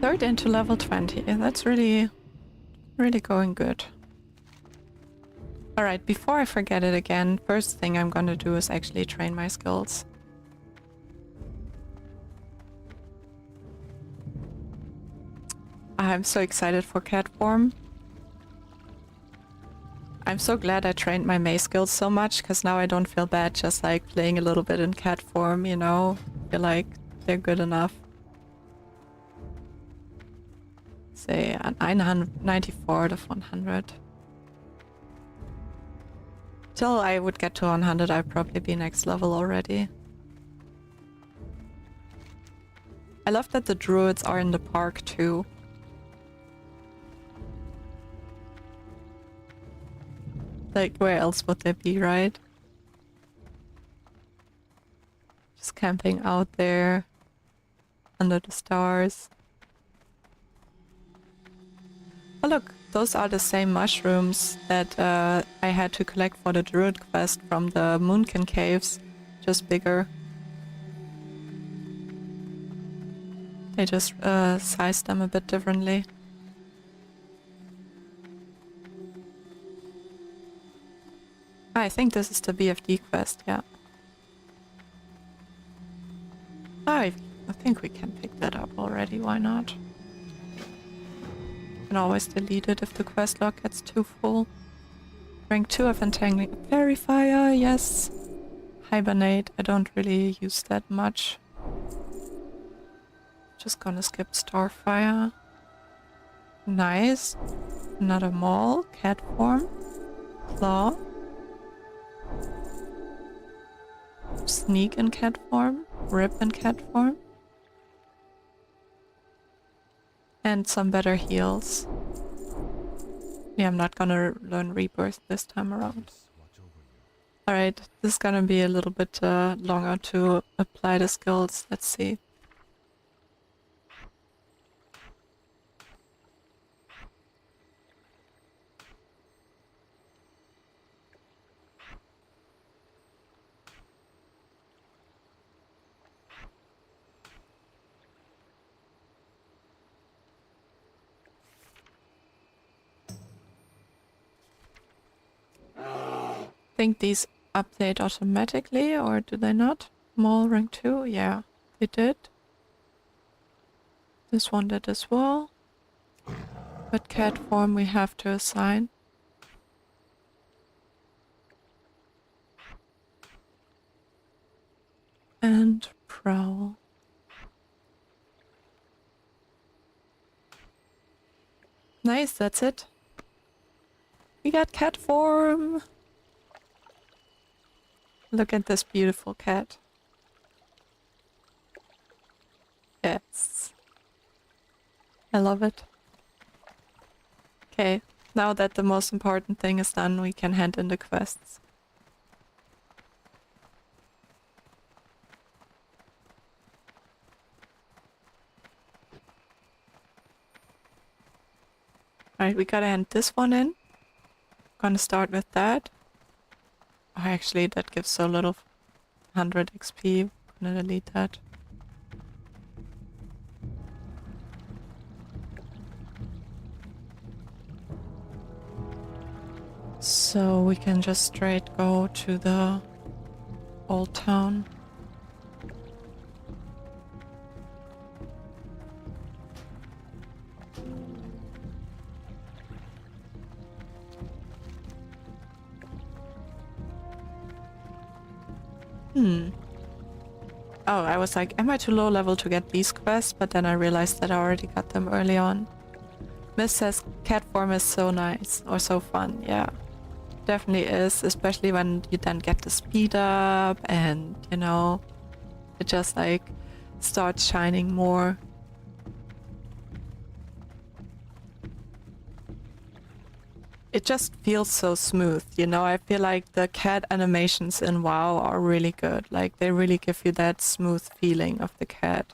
Third into level 20. That's really going good. Alright, before I forget it again, first thing I'm gonna do is actually train my skills. I'm so excited for cat form. I'm so glad I trained my Mei skills so much, because now I don't feel bad just like playing a little bit in cat form, you know? I feel like they're good enough. Say 994 out of 100. Till I would get to 100, I'd probably be next level already. I love that the druids are in the park too. Like, where else would they be, right? Just camping out there under the stars. Oh look, those are the same mushrooms that I had to collect for the Druid quest from the Moonkin caves, just bigger. They just sized them a bit differently. I think this is the BFD quest, yeah. I think we can pick that up already, why not? Can always delete it if the quest log gets too full. Rank 2 of Entangling. Fairy Fire, yes. Hibernate, I don't really use that much. Just gonna skip Starfire. Nice. Another Maul, Cat form. Claw. Sneak in cat form. Rip in cat form. And some better heals. Yeah, I'm not gonna learn Rebirth this time around. Alright, this is gonna be a little bit longer to apply the skills. Let's see. Think these update automatically, or do they not? Maul rank 2? Yeah, they did. This one did as well. But cat form we have to assign. And prowl. Nice, that's it. We got cat form! Look at this beautiful cat. Yes. I love it. Okay, now that the most important thing is done, we can hand in the quests. Alright, we gotta hand this one in. Gonna start with that. Oh, actually, that gives so little. 100 XP. Gonna delete that. So we can just straight go to the old town. Oh, I was like, am I too low level to get these quests? But then I realized that I already got them early on. Miss says cat form is so nice, or so fun, yeah. Definitely is, especially when you then get the speed up and, you know, it just like starts shining more. It just feels so smooth, you know. I feel like the cat animations in WoW are really good. Like they really give you that smooth feeling of the cat.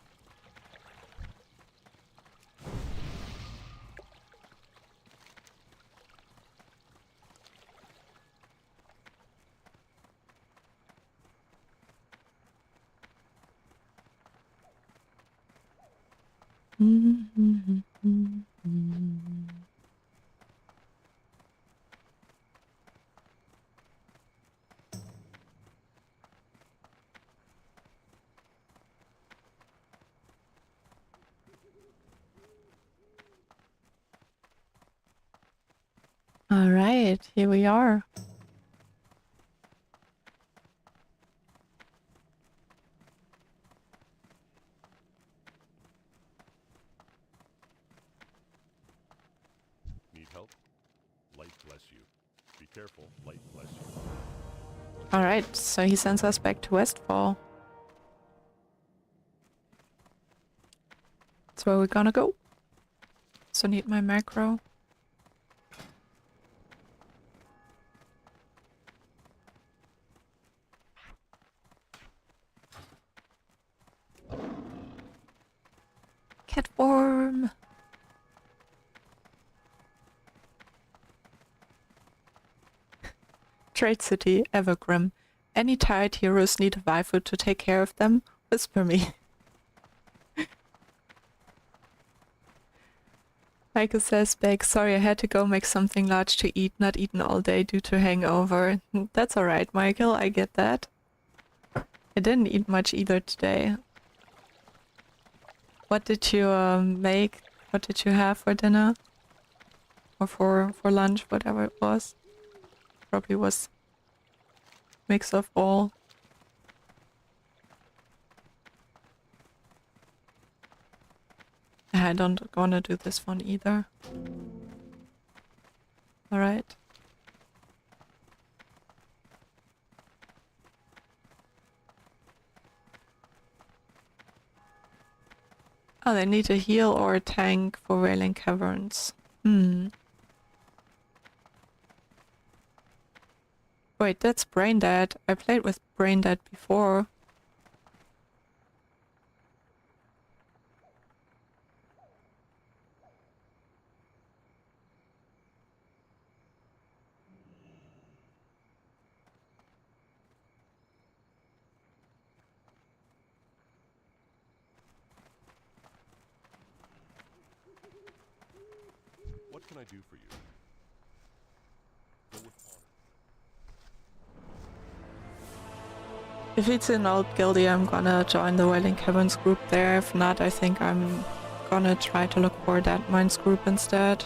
All right, here we are. Need help? Light bless you. Be careful. Light bless you. All right, so he sends us back to Westfall. That's where we're gonna go. So need my macro. Cat form. Trade City, Evergrim. Any tired heroes need a waifu to take care of them? Whisper me. Michael says back, sorry I had to go make something large to eat, not eaten all day due to hangover. That's alright, Michael, I get that. I didn't eat much either today. What did you make? What did you have for dinner? Or for lunch, whatever it was? Probably was mix of all. I don't wanna do this one either. Alright. Oh, they need a heal or a tank for Wailing Caverns. Wait, that's Brain Dead. I played with Brain Dead before. What can I do for you? Go with honor. If it's in Old Guildy, I'm gonna join the Wailing Caverns group there. If not, I think I'm gonna try to look for Deadmines group instead.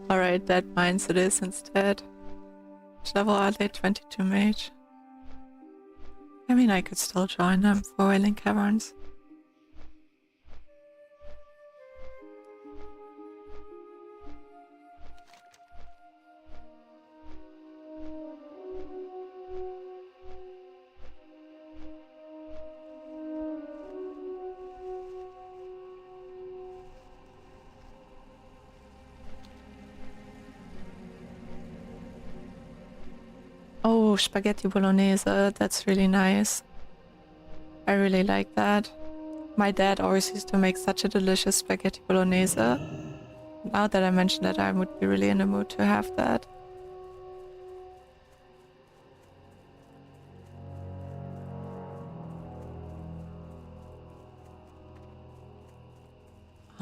Alright, Deadmines it is instead. Which level are they? 22 mage. I mean, I could still join them for Wailing Caverns. Oh, spaghetti bolognese, that's really nice. I really like that. My dad always used to make such a delicious spaghetti bolognese. Now that I mention that, I would be really in the mood to have that.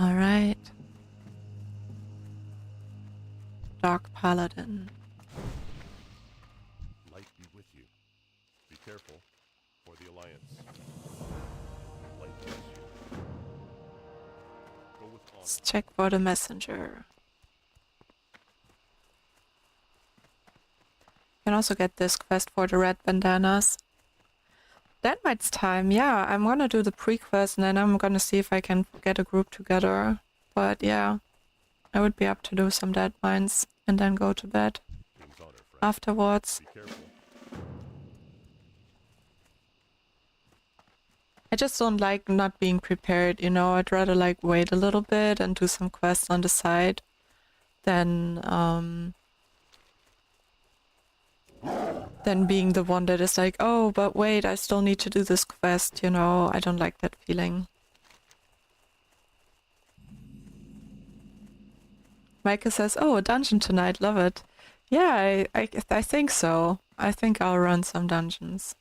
Alright. Dark Paladin. Light be with you. Be careful. For the Alliance. Light bless you. Go with honor. Let's check for the messenger. Can also get this quest for the red bandanas. Deadmines time, yeah, I'm gonna do the pre-quest and then I'm gonna see if I can get a group together. But yeah, I would be up to do some Deadmines and then go to bed King's honor, friend. afterwards. Be careful. I just don't like not being prepared, you know, I'd rather like wait a little bit and do some quests on the side than being the one that is like, oh, but wait, I still need to do this quest, you know, I don't like that feeling. Micah says, oh, a dungeon tonight, love it. Yeah, I think so. I think I'll run some dungeons.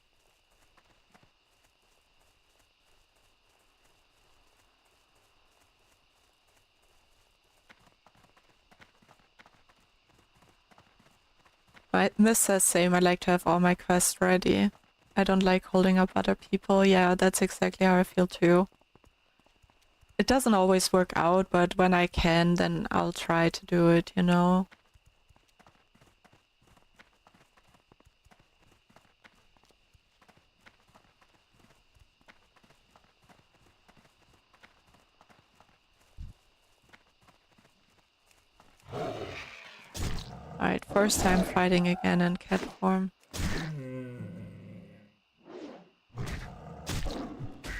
Miss says same, I like to have all my quests ready. I don't like holding up other people. Yeah, that's exactly how I feel too. It doesn't always work out, but when I can, then I'll try to do it, you know? Alright, first time fighting again in cat form.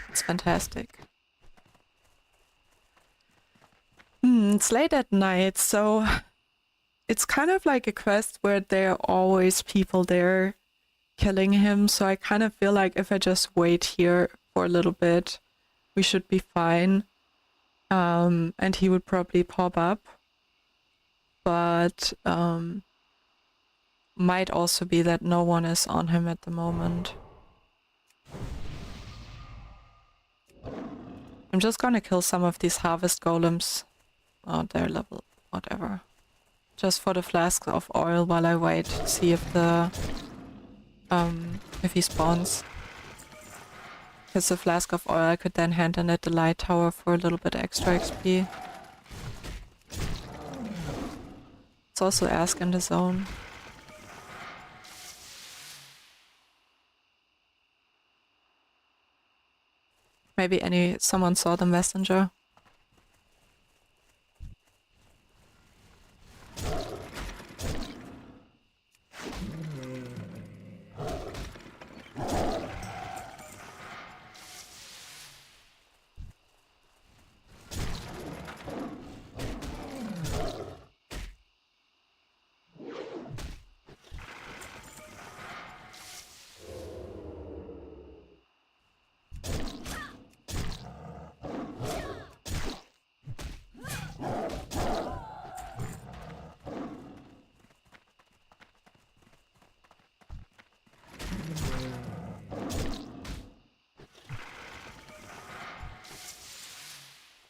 It's fantastic. It's late at night, so it's kind of like a quest where there are always people there killing him, so I kind of feel like if I just wait here for a little bit, we should be fine. And he would probably pop up. But might also be that no one is on him at the moment. I'm just gonna kill some of these harvest golems. Oh, their level, whatever. Just for the flask of oil while I wait, see if the if he spawns. Because the flask of oil I could then hand in at the light tower for a little bit extra XP. It's also ask in the zone. Maybe someone saw the messenger.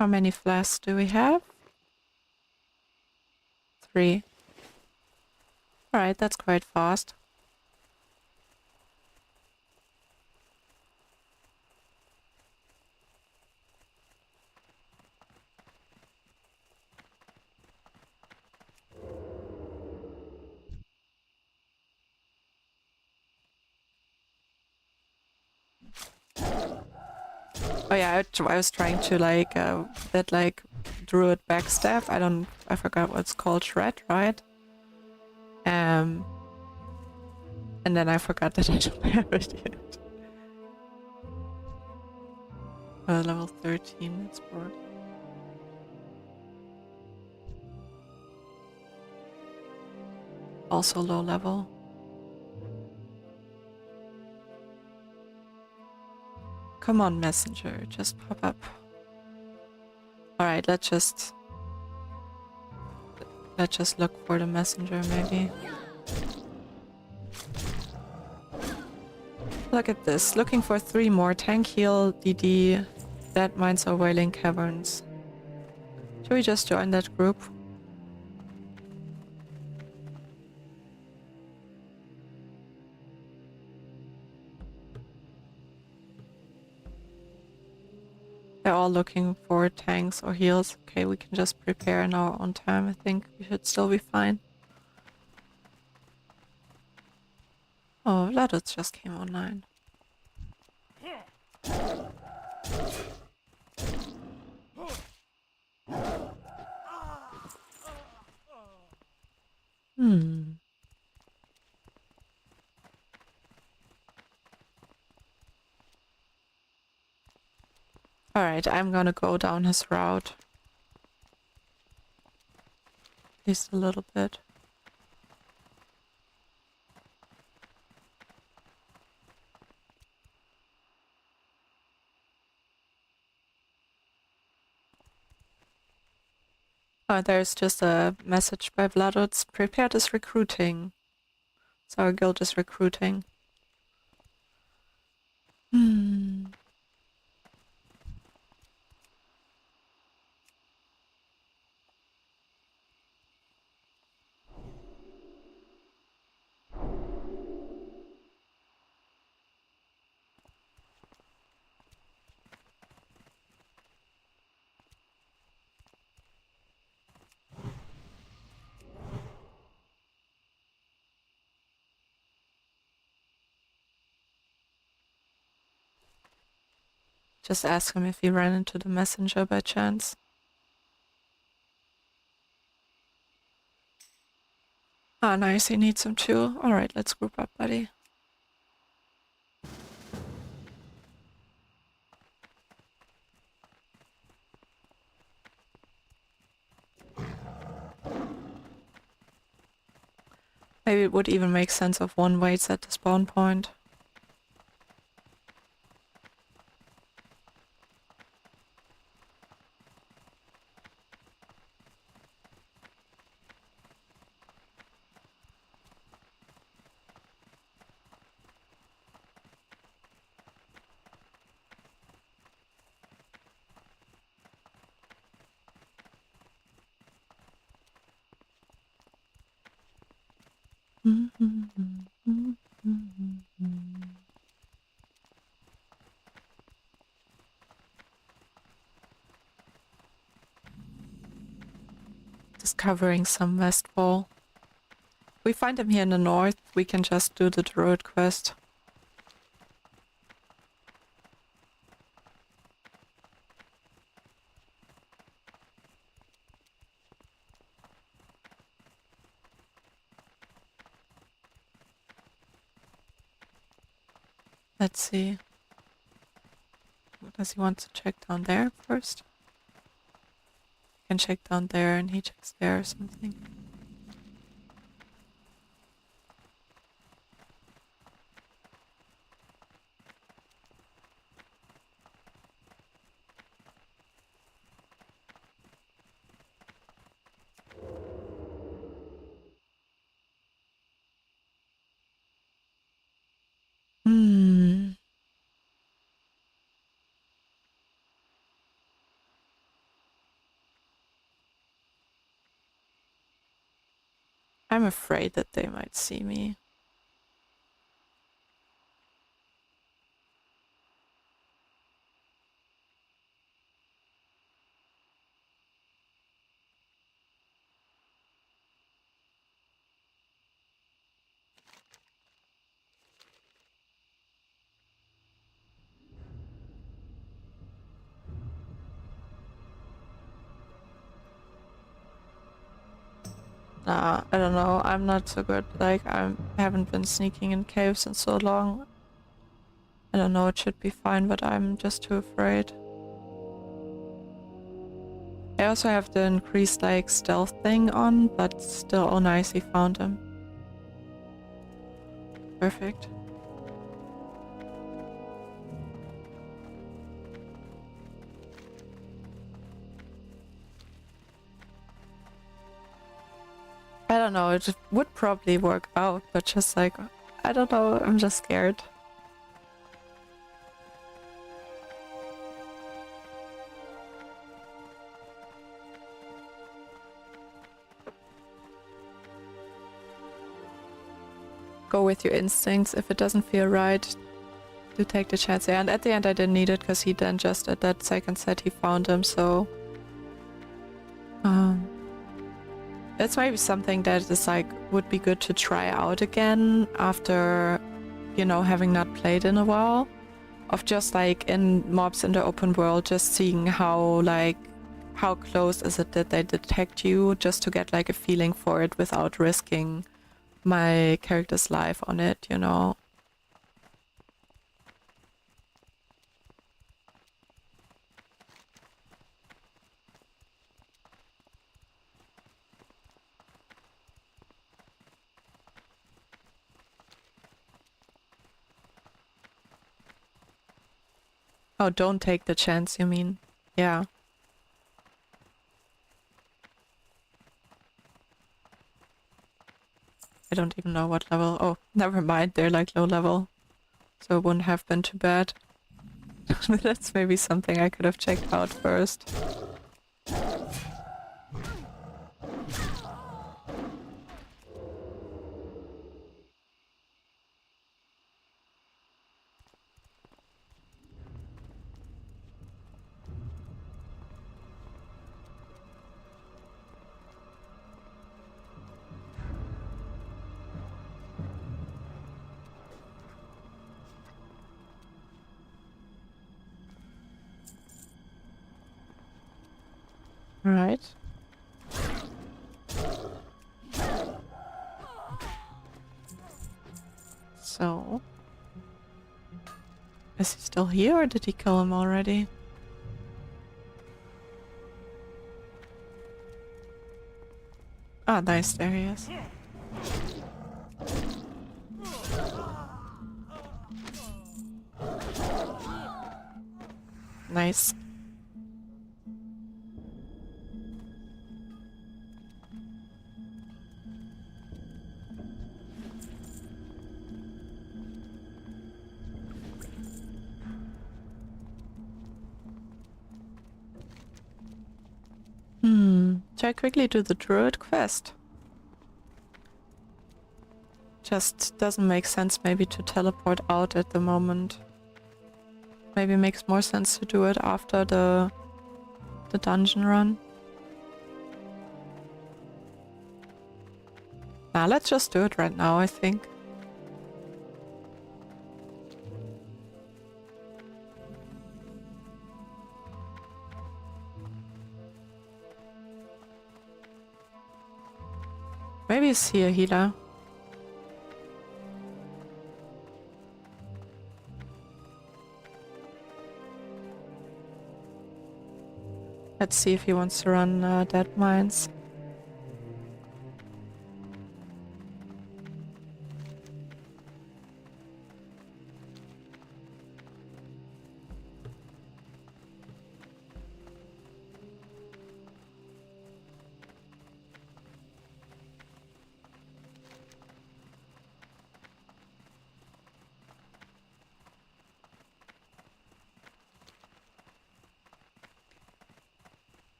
How many flasks do we have? 3. Alright, that's quite fast. Oh yeah, I was trying to like that like Druid backstaff. I forgot what it's called, shred, right? And then I forgot that I don't have it yet. Level 13, it's for. Also low level. Come on, messenger, just pop up. Alright, let's just look for the messenger, maybe. Look at this, looking for 3 more. Tank heal, DD, Deadmines or Wailing Caverns. Should we just join that group? all looking for tanks or heals. Okay, we can just prepare in our own time. I think we should still be fine. Oh, Vlados just came online. Alright, I'm gonna go down his route. At least a little bit. Oh, there's just a message by Vladots. Prepared is recruiting. So our guild is recruiting. Just ask him if he ran into the messenger by chance. Ah, nice, he needs him too. Alright, let's group up, buddy. Maybe it would even make sense if one waits at the spawn point. Discovering some west wall. We find him here in the north, we can just do the Druid quest. Let's see. Does he want to check down there first? Can check down there and he checks there or something. I'm afraid that they might see me. Nah, I don't know. I'm not so good. Like, I haven't been sneaking in caves in so long. I don't know, it should be fine, but I'm just too afraid. I also have the increased, like, stealth thing on, but still, oh nice, he found him. Perfect. I don't know, it would probably work out, but just like, I don't know, I'm just scared. Go with your instincts. If it doesn't feel right, Do take the chance. Yeah, and at the end I didn't need it because he then just at that second said he found him, so... That's maybe something that is like, would be good to try out again after, you know, having not played in a while. Of just like in mobs in the open world, just seeing how like, how close is it that they detect you, just to get like a feeling for it without risking my character's life on it, you know. Oh, don't take the chance, you mean? Yeah. I don't even know what level. Oh, never mind. They're like low level. So it wouldn't have been too bad. That's maybe something I could have checked out first. Right. So... Is he still here or did he kill him already? Ah, nice, there he is. Nice. Shall I quickly do the Druid quest? Just doesn't make sense maybe to teleport out at the moment. Maybe makes more sense to do it after the dungeon run. Nah, let's just do it right now, I think. Maybe is he a healer? Let's see if he wants to run Deadmines.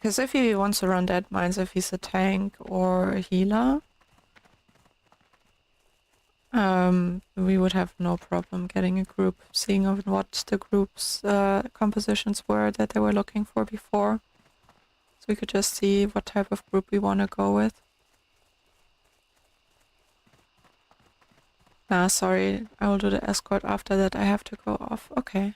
Because if he wants to run Deadmines, if he's a tank or a healer, we would have no problem getting a group, seeing of what the group's compositions were that they were looking for before. So we could just see what type of group we want to go with. Nah, sorry, I will do the escort after that. I have to go off. Okay.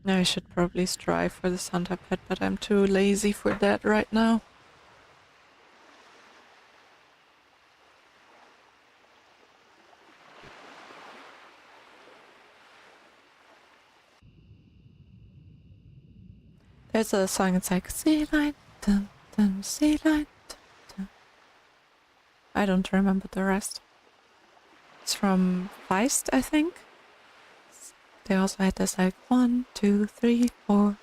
I should probably strive for the Santa pet, but I'm too lazy for that right now. There's a song, it's like, sea light, dum, dum, sea light, dum, dum. I don't remember the rest. It's from Feist, I think. They also had this like 1, 2, 3, 4.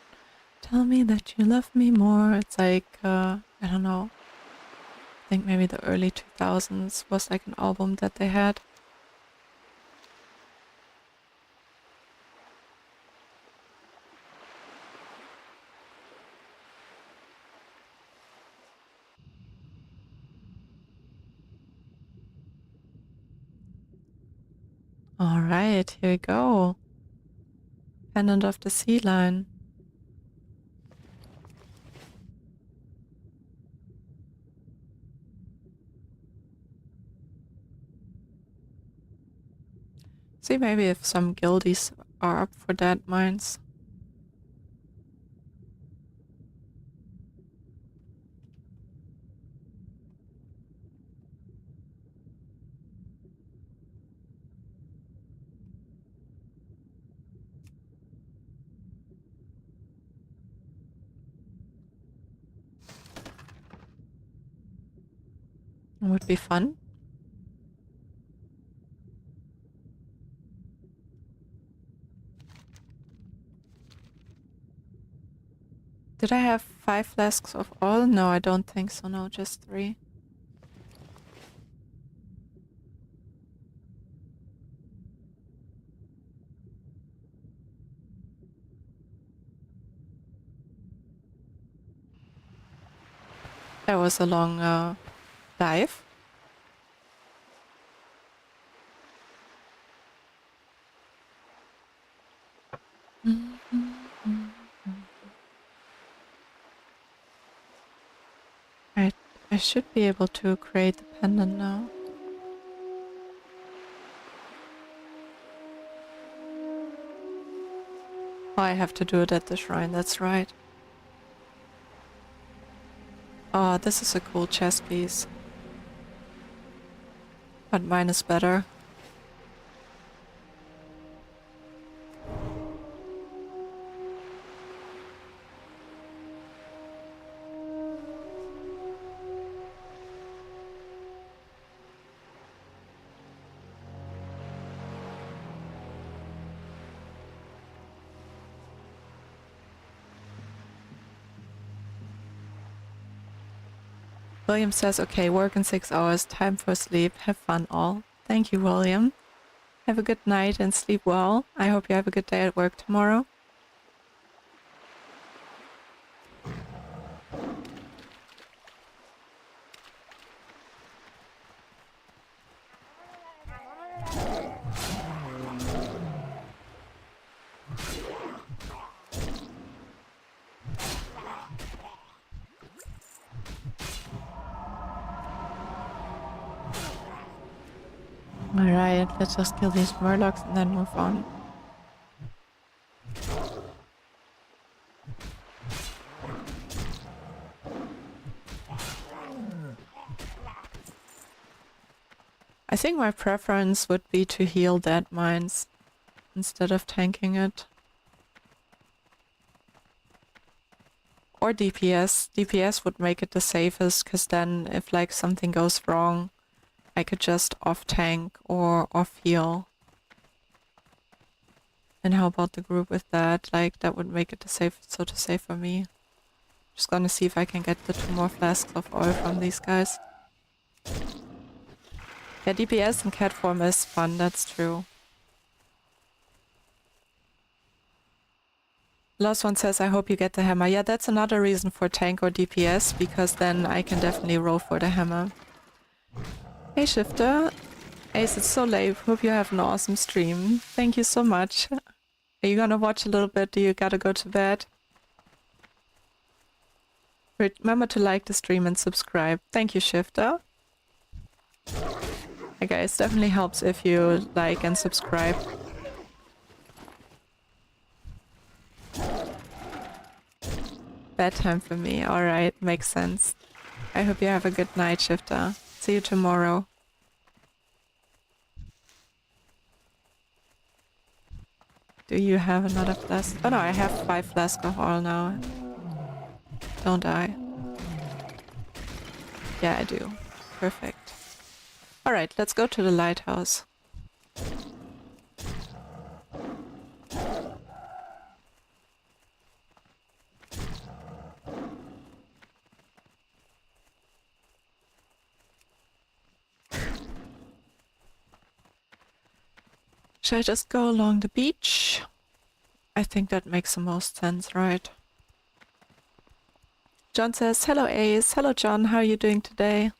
Tell me that you love me more. It's like I don't know. I think maybe the early 2000s was like an album that they had. All right, here we go. Pendant of the Sea Lion. See maybe if some guildies are up for Deadmines. It would be fun. Did I have 5 flasks of oil? No, I don't think so. No, just 3. That was a long dive. Right, I should be able to create the pendant now. Oh, I have to do it at the shrine, that's right. Oh, this is a cool chess piece. But mine is better. William says, okay, work in 6 hours, time for sleep, have fun all. Thank you, William. Have a good night and sleep well. I hope you have a good day at work tomorrow. Alright, let's just kill these murlocs and then move on. I think my preference would be to heal Deadmines instead of tanking it. Or DPS. DPS would make it the safest, because then if like something goes wrong, I could just off-tank or off-heal. And how about the group with that? Like, that would make it the safest, so to say, for me. Just gonna see if I can get the 2 more flasks of oil from these guys. Yeah, DPS in cat form is fun, that's true. Last one says, I hope you get the hammer. Yeah, that's another reason for tank or DPS, because then I can definitely roll for the hammer. Hey Shifter, Ace, it's so late. Hope you have an awesome stream. Thank you so much. Are you gonna watch a little bit? Do you gotta go to bed? Remember to like the stream and subscribe. Thank you, Shifter. Hey guys, definitely helps if you like and subscribe. Bedtime for me. Alright, makes sense. I hope you have a good night, Shifter. See you tomorrow. Do you have another flask? Oh no, I have 5 flasks of oil now. Don't I? Yeah, I do. Perfect. Alright, let's go to the lighthouse. Should I just go along the beach? I think that makes the most sense, right? John says, hello Ace. Hello John, how are you doing today?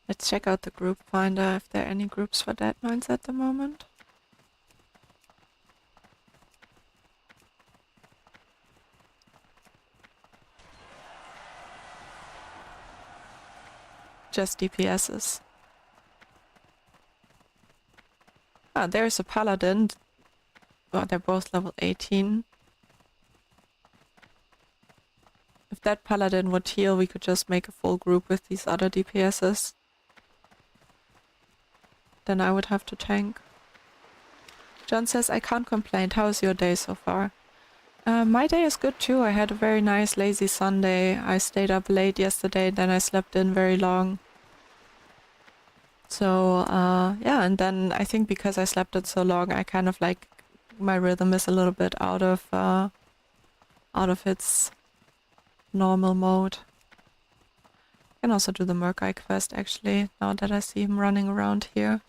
Let's check out the group finder if there are any groups for Deadmines at the moment. Just DPSs. Ah, there's a paladin. Oh, they're both level 18. If that paladin would heal, we could just make a full group with these other DPSs. Then I would have to tank. John says, I can't complain. How's your day so far? My day is good too. I had a very nice lazy Sunday. I stayed up late yesterday, then I slept in very long. So, yeah, and then I think because I slept in so long, I kind of like, my rhythm is a little bit out of its normal mode. I can also do the Murkai quest actually, now that I see him running around here.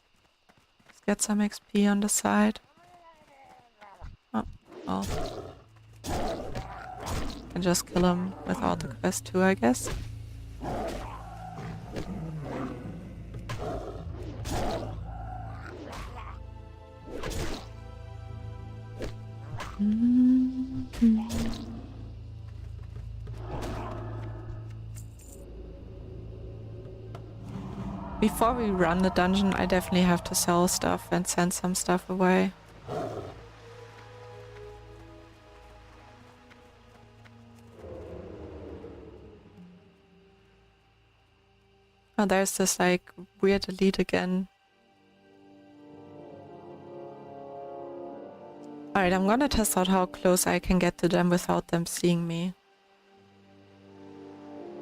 Let's get some XP on the side. Oh, well. Can just kill him without the quest too, I guess. Before we run the dungeon, I definitely have to sell stuff and send some stuff away. Oh, there's this like weird elite again. Alright, I'm gonna test out how close I can get to them without them seeing me.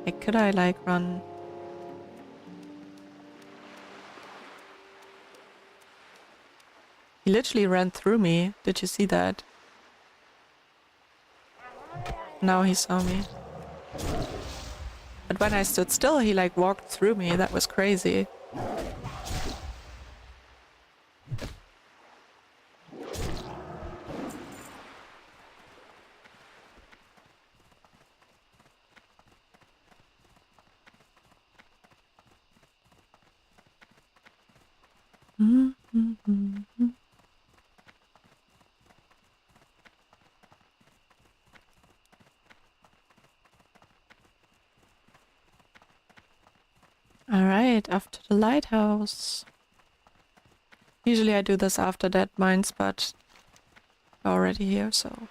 Like, could I like run? He literally ran through me. Did you see that? Now he saw me. But when I stood still, he like walked through me. That was crazy. Alright, off to the lighthouse. Usually I do this after Deadmines, but we're already here, so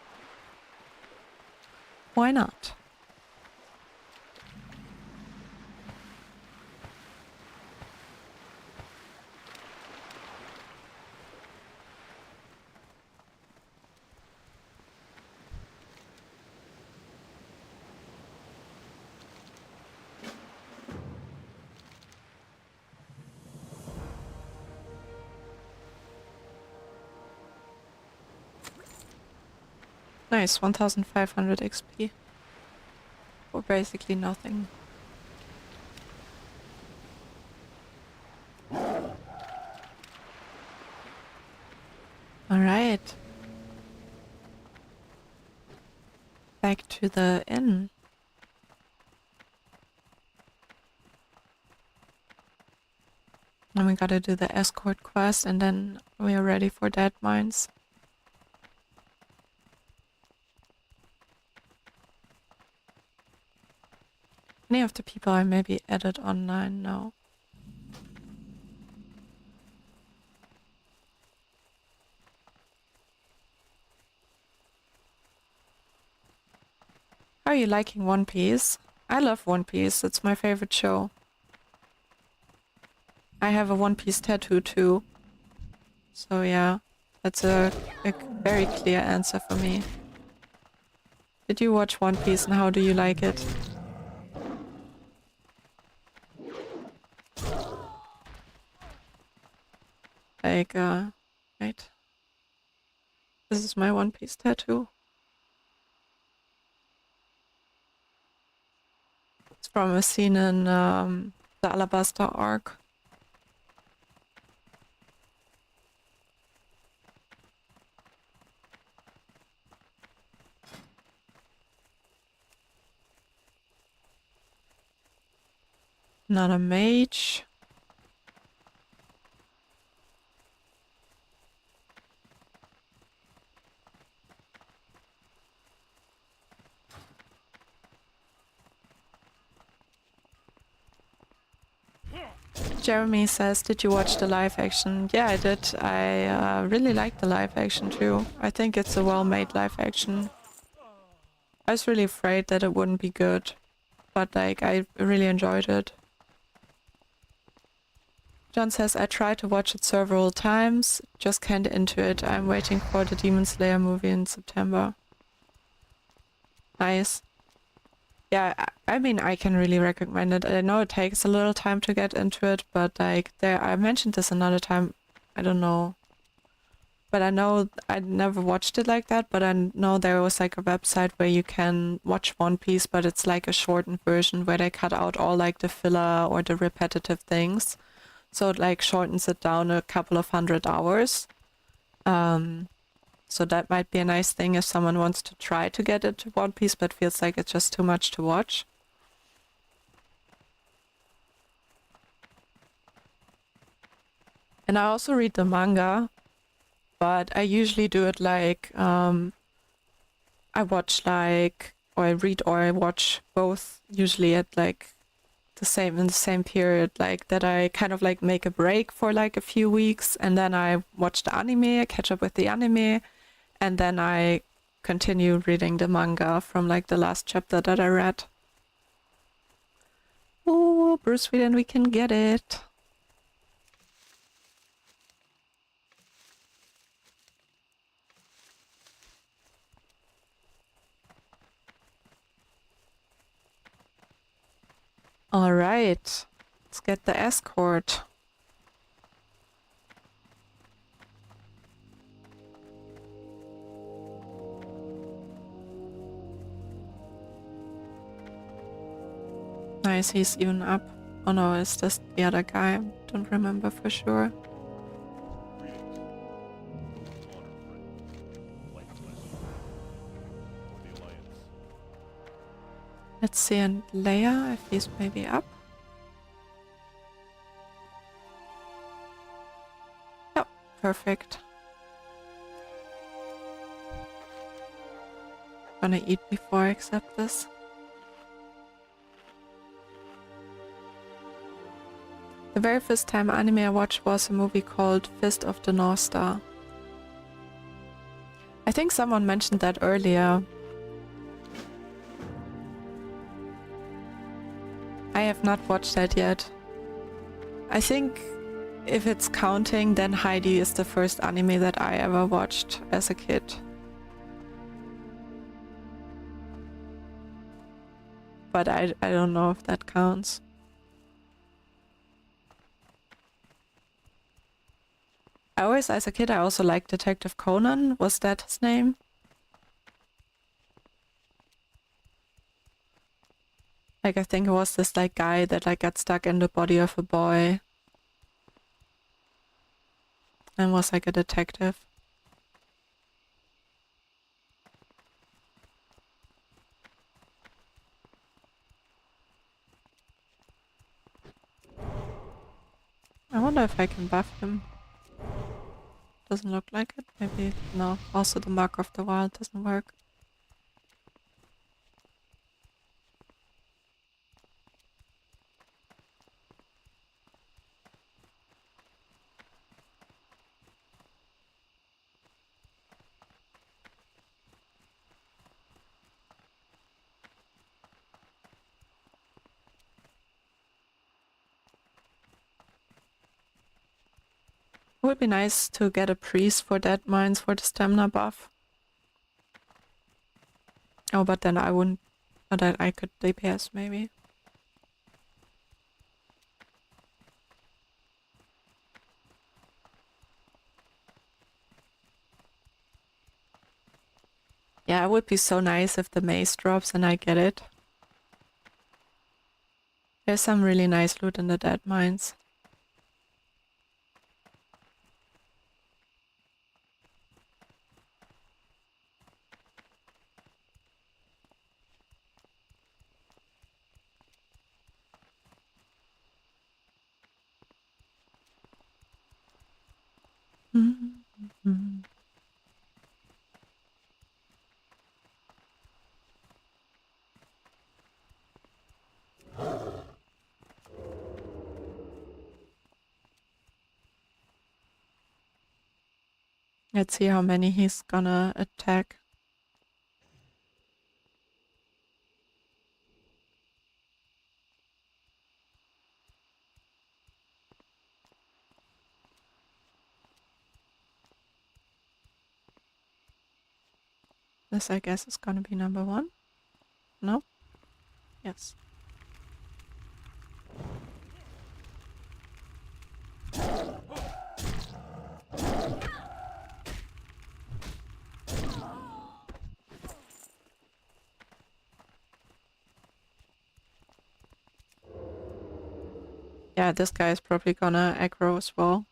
why not? Nice, 1500 XP. For basically nothing. Alright. Back to the inn. And we gotta do the escort quest and then we are ready for Deadmines. Any of the people I maybe added online now? How are you liking One Piece? I love One Piece, it's my favorite show. I have a One Piece tattoo too. So yeah. That's a very clear answer for me. Did you watch One Piece and how do you like it? Like, right. This is my One Piece tattoo. It's from a scene in the Alabasta arc. Not a mage. Jeremy says, did you watch the live action? Yeah, I did. I really liked the live action too. I think it's a well-made live action. I was really afraid that it wouldn't be good, but like I really enjoyed it. John says, I tried to watch it several times, just can't into it. I'm waiting for the Demon Slayer movie in September. Nice. Yeah, I mean, I can really recommend it. I know it takes a little time to get into it, but like I mentioned this another time, I don't know. But I know I never watched it like that, but I know there was like a website where you can watch One Piece, but it's like a shortened version where they cut out all like the filler or the repetitive things. So it like shortens it down a couple of 100 hours. So that might be a nice thing if someone wants to try to get into One Piece but feels like it's just too much to watch. And I also read the manga, but I usually do it like, I watch like, or I read or I watch both usually at like in the same period, like that I kind of like make a break for like a few weeks and then I watch the anime, I catch up with the anime, and then I continue reading the manga from like the last chapter that I read. Oh, Bruce Whedon, we can get it. All right, let's get the escort. Nice, he's even up. Oh no, is this the other guy? Don't remember for sure. Greetings. Honor, friend. Light bless you. For the Alliance. Let's see, and Leia, if he's maybe up. Yep, perfect. Gonna eat before I accept this. The very first time anime I watched was a movie called Fist of the North Star. I think someone mentioned that earlier. I have not watched that yet. I think if it's counting, then Heidi is the first anime that I ever watched as a kid. But I don't know if that counts. I always, as a kid, I also liked Detective Conan. Was that his name? Like, I think it was this, like, guy that, like, got stuck in the body of a boy. And was, like, a detective. I wonder if I can buff him. Doesn't look like it. Maybe, no. Also, the Mark of the Wild doesn't work. would be nice to get a priest for Deadmines for the stamina buff. Oh, but then I wouldn't... But then I could DPS maybe. Yeah, it would be so nice if the mace drops and I get it. There's some really nice loot in the Deadmines. Mm-hmm. Let's see how many he's gonna attack. This, I guess, is gonna be number 1. No? Yes. Yeah, this guy is probably gonna aggro as well.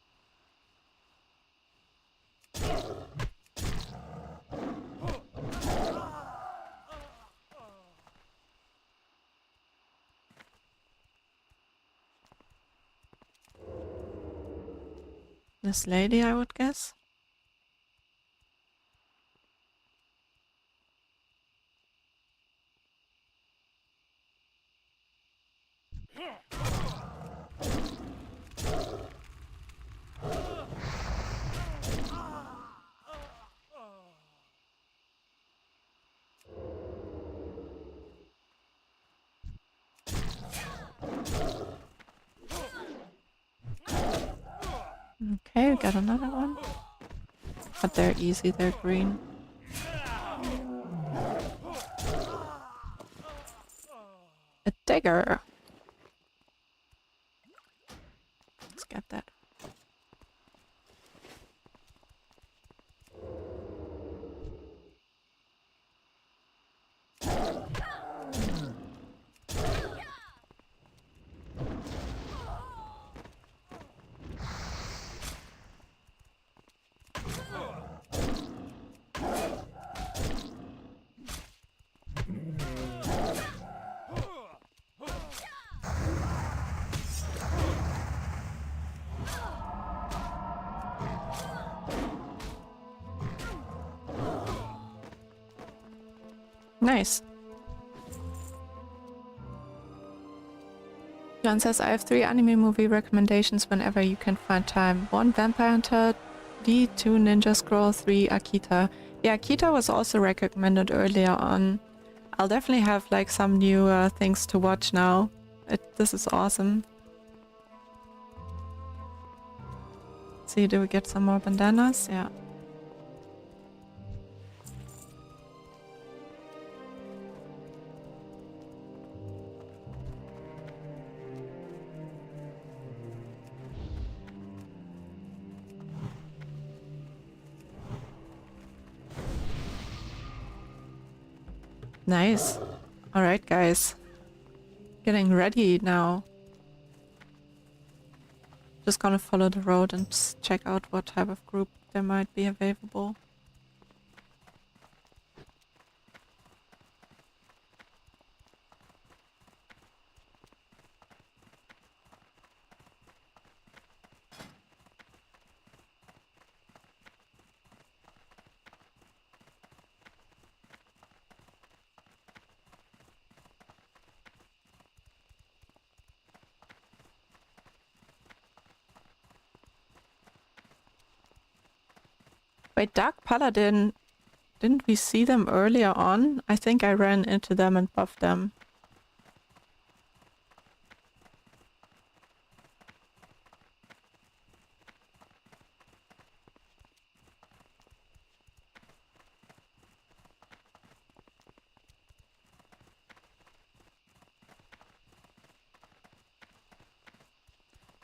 This lady, I would guess. Okay, we got another one. But they're easy, they're green. A dagger. Let's get that. Nice. John says, I have 3 anime movie recommendations whenever you can find time. 1 Vampire Hunter, D, 2 Ninja Scroll, 3 Akita. Yeah, Akita was also recommended earlier on. I'll definitely have like some new things to watch now. This is awesome. Let's see, do we get some more bandanas? Yeah. Nice. Alright, guys. Getting ready now. Just gonna follow the road and check out what type of group there might be available. Wait, Dark Paladin, didn't we see them earlier on? I think I ran into them and buffed them.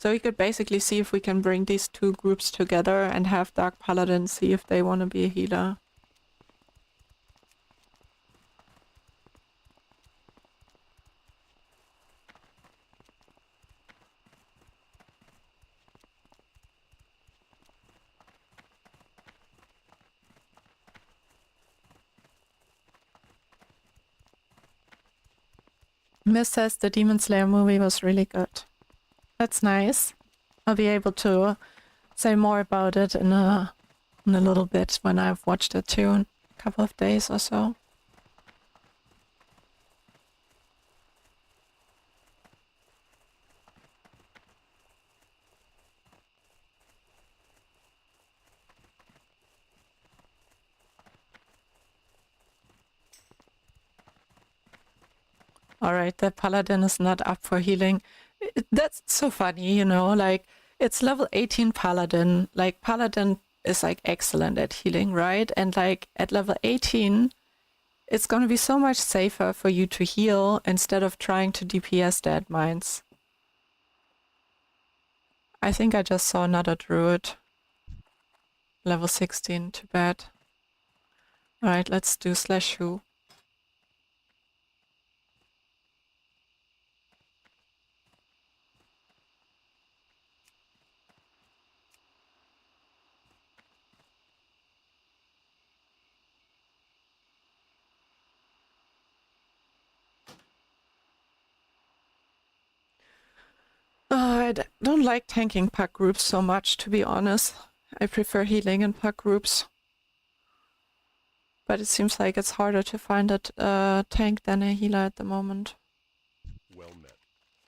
So we could basically see if we can bring these two groups together and have Dark Paladin see if they want to be a healer. Miss says the Demon Slayer movie was really good. That's nice. I'll be able to say more about it in a little bit when I've watched it too, in a couple of days or so. Alright, the Paladin is not up for healing. That's so funny, you know, like, it's level 18 Paladin. Like, Paladin is, like, excellent at healing, right? And, like, at level 18, it's gonna be so much safer for you to heal instead of trying to DPS Deadmines. I think I just saw another Druid. Level 16, too bad. Alright, let's do /who. Don't like tanking pack groups so much, to be honest. I prefer healing in pack groups. But it seems like it's harder to find a tank than a healer at the moment. Well met.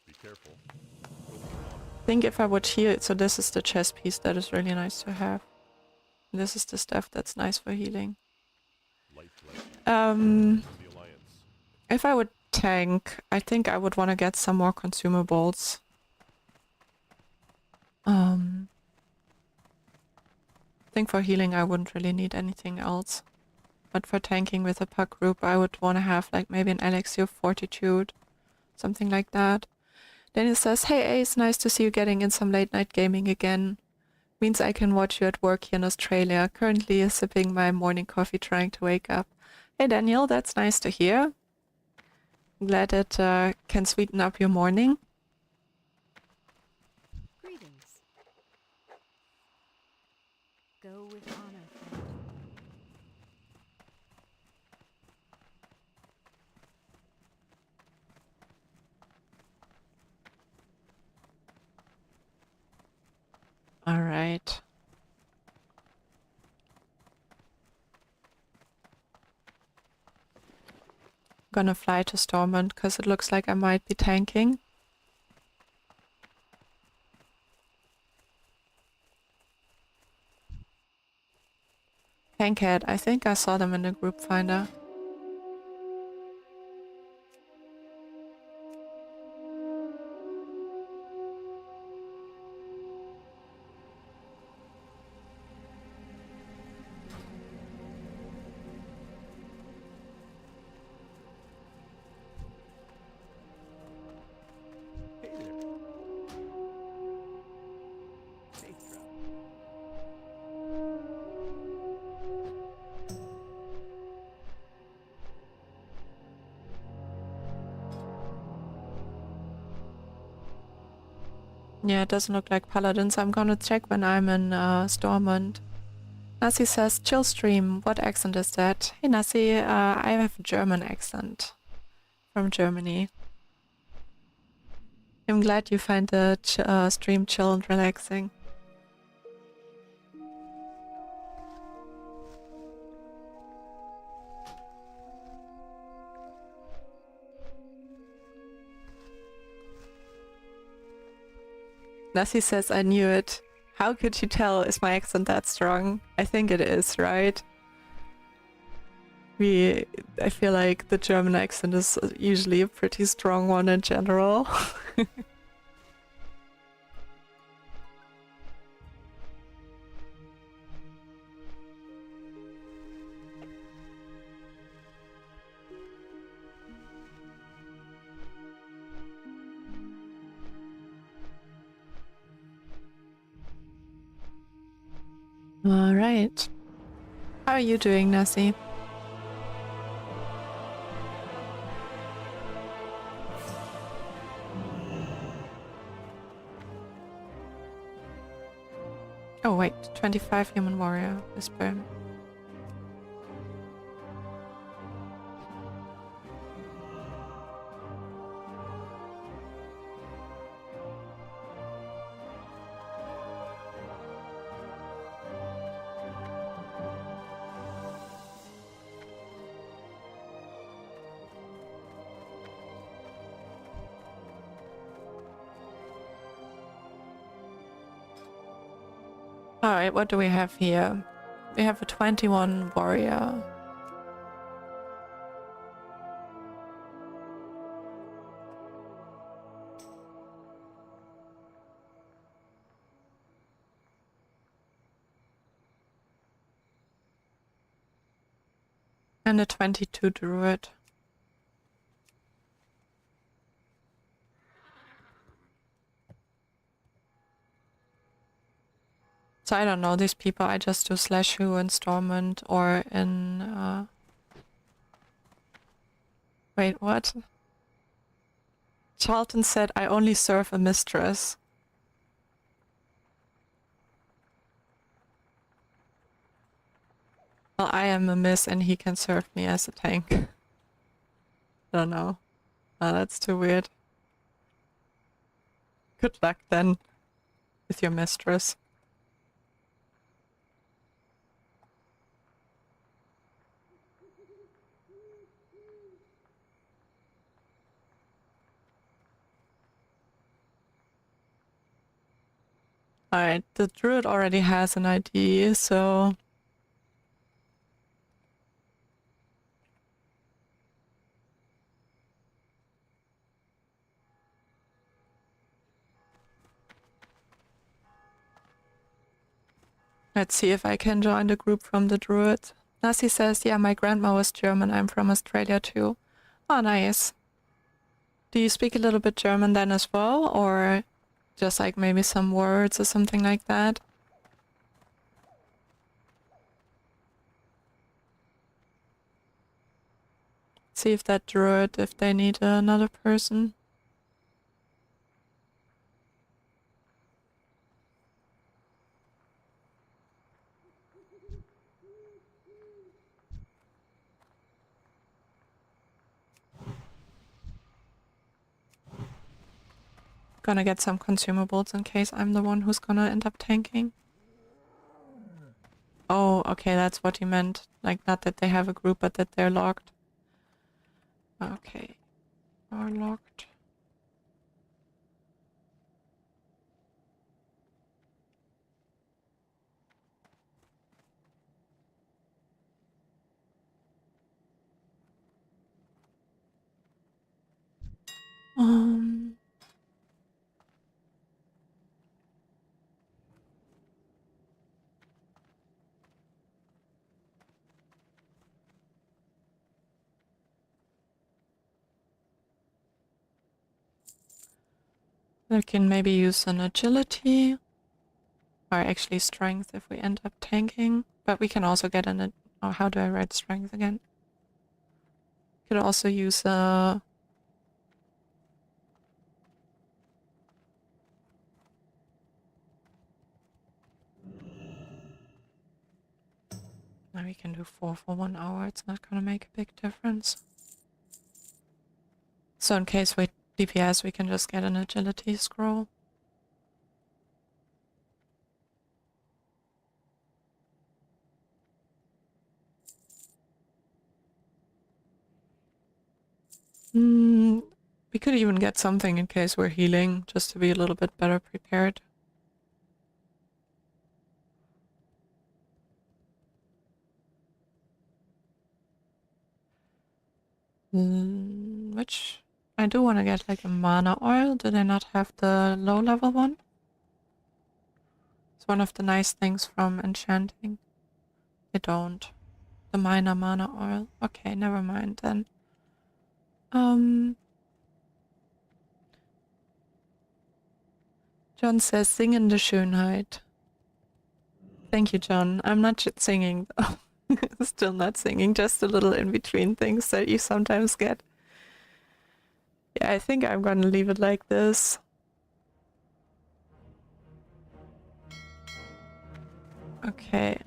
Be careful. I think if I would heal, so this is the chest piece that is really nice to have. This is the stuff that's nice for healing. Light bless you. The Alliance. If I would tank, I think I would want to get some more consumables. I think for healing I wouldn't really need anything else. But for tanking with a pack group I would want to have like maybe an elixir of fortitude. Something like that. Then it says, hey Ace, nice to see you getting in some late night gaming again. Means I can watch you at work here in Australia. Currently sipping my morning coffee trying to wake up. Hey Daniel, that's nice to hear. I'm glad it can sweeten up your morning. Greetings. Go with honor, friend. Alright. Gonna fly to Stormwind because it looks like I might be tanking. Tankhead, I think I saw them in the group finder. Hey there. Safe travel. Yeah, it doesn't look like paladins. I'm gonna check when I'm in Stormwind. Nasi says, chill stream. What accent is that? Hey Nasi, I have a German accent. From Germany. I'm glad you find the stream chill and relaxing. Nasi says, I knew it. How could you tell? Is my accent that strong? I think it is, right? I feel like the German accent is usually a pretty strong one in general. Alright. How are you doing, Nessie? Oh wait, 25 human warrior whisper. Alright, what do we have here? We have a 21 warrior. And a 22 druid. So I don't know these people, I just do slash who in Stormwind or in wait, what? Charlton said I only serve a mistress. Well, I am a miss and he can serve me as a tank. Don't know. Oh, that's too weird. Good luck then with your mistress. Alright, the druid already has an ID, so... Let's see if I can join the group from the druid. Nasi says, yeah, my grandma was German, I'm from Australia too. Oh, nice. Do you speak a little bit German then as well, or just like maybe some words or something like that? See if that druid, if they need another person. Gonna get some consumables in case I'm the one who's gonna end up tanking. Oh, okay, that's what he meant. Like, not that they have a group, but that they're locked. Okay. Are locked. Um... We can maybe use an agility. Or actually strength if we end up tanking. But we can also get an... Oh, how do I write strength again? Could also use a... Now we can do 4 for 1 hour. It's not gonna make a big difference. So in case we DPS, we can just get an agility scroll. We could even get something in case we're healing, just to be a little bit better prepared. Which I do want to get like a mana oil. Do they not have the low level one? It's one of the nice things from enchanting. They don't. The minor mana oil. Okay, never mind then. John says, singende Schönheit. Thank you, John. I'm not singing though. Still not singing, just a little in between things that you sometimes get. Yeah, I think I'm gonna leave it like this. Okay.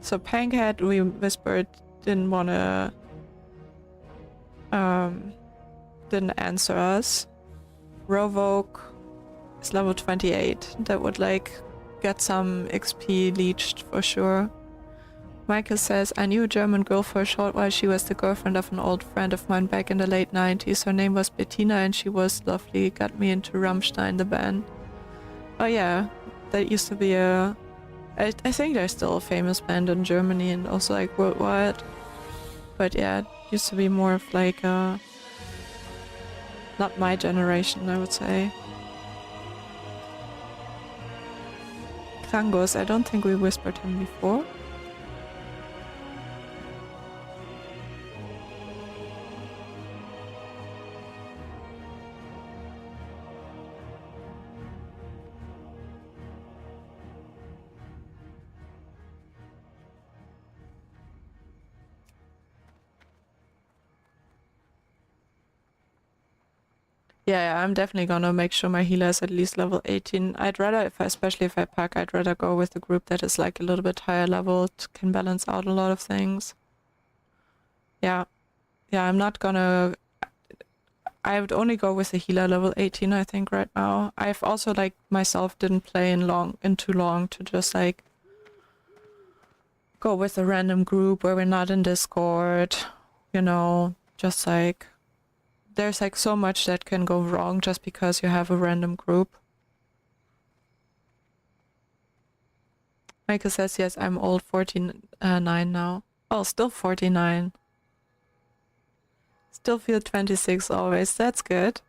So Pankhead, we whispered, didn't wanna didn't answer us. Rovoke is level 28. That would like get some XP leached for sure. Michael says, I knew a German girl for a short while. She was the girlfriend of an old friend of mine back in the late 90s. Her name was Bettina and she was lovely. Got me into Rammstein, the band. Oh yeah, that used to be a... I think there's still a famous band in Germany and also like worldwide. But yeah, it used to be more of like a... Not my generation, I would say. Krangos, I don't think we whispered him before. Yeah, I'm definitely gonna make sure my healer is at least level 18. I'd rather, especially if I pack, I'd rather go with a group that is like a little bit higher level, can balance out a lot of things. Yeah, I'm not gonna... I would only go with a healer level 18, I think, right now. I've also, like, myself didn't play in too long to just, like, go with a random group where we're not in Discord, you know, just, like... There's like so much that can go wrong just because you have a random group. Michael says, yes, I'm old, 49 now. Oh, still 49. Still feel 26 always. That's good.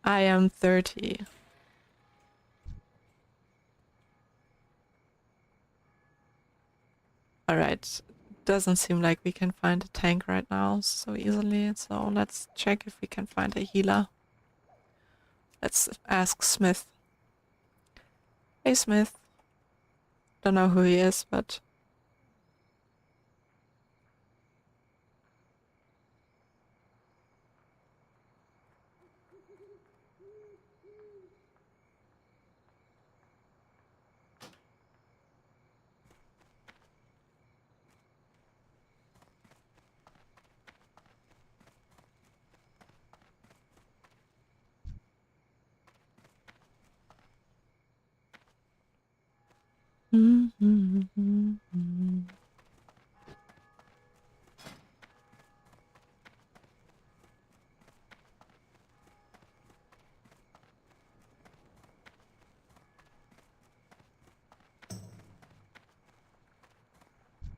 I am 30. Alright. Doesn't seem like we can find a tank right now so easily, so let's check if we can find a healer. Let's ask Smith. Hey Smith. Don't know who he is, but...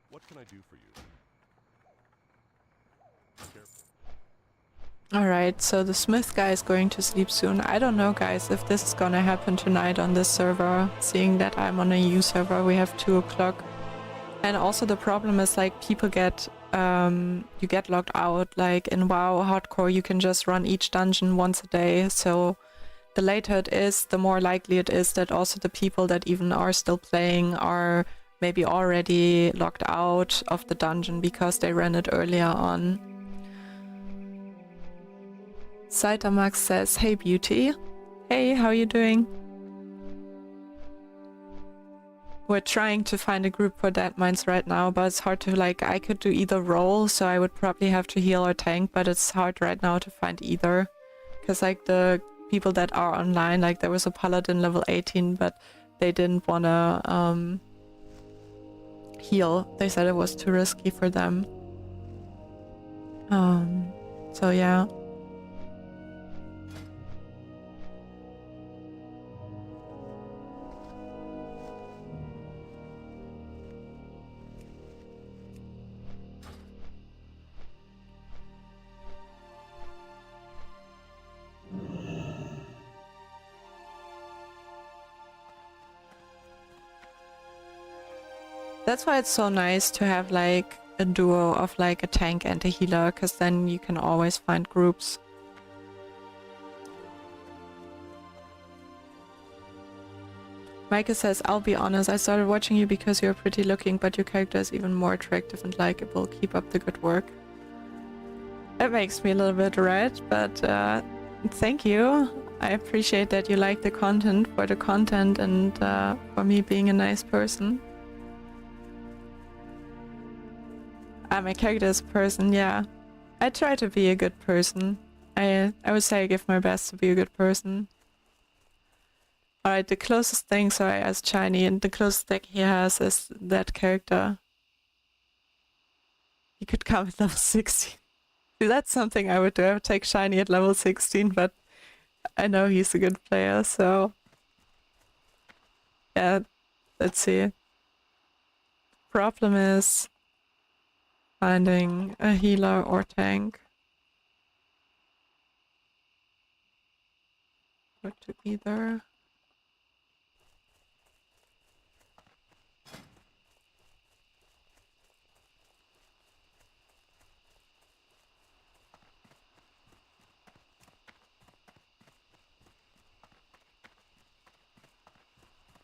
What can I do for you? Be careful. Alright, so the Smith guy is going to sleep soon. I don't know, guys, if this is gonna happen tonight on this server. Seeing that I'm on a U server, we have 2 o'clock. And also the problem is, like, people get... you get locked out. Like, in WoW Hardcore, you can just run each dungeon once a day. So the later it is, the more likely it is that also the people that even are still playing are maybe already locked out of the dungeon because they ran it earlier on. Saitamax says, hey beauty. Hey, how are you doing? We're trying to find a group for Deadmines right now, but it's hard to, like, I could do either role, so I would probably have to heal or tank, but it's hard right now to find either. Because, like, the people that are online, like, there was a paladin level 18, but they didn't wanna, heal. They said it was too risky for them. So yeah. That's why it's so nice to have like a duo of like a tank and a healer, because then you can always find groups. Micah says, I'll be honest, I started watching you because you're pretty looking, but your character is even more attractive and likable. Keep up the good work. It makes me a little bit red, but thank you. I appreciate that you like the content for the content and for me being a nice person. My character is a person, yeah. I try to be a good person. I would say I give my best to be a good person. Alright, the closest thing, sorry, as Shiny, and the closest thing he has is that character. He could come at level 16. See, that's something I would do. I would take Shiny at level 16, but I know he's a good player, so... Yeah, let's see. Problem is finding a healer or tank. Or to either.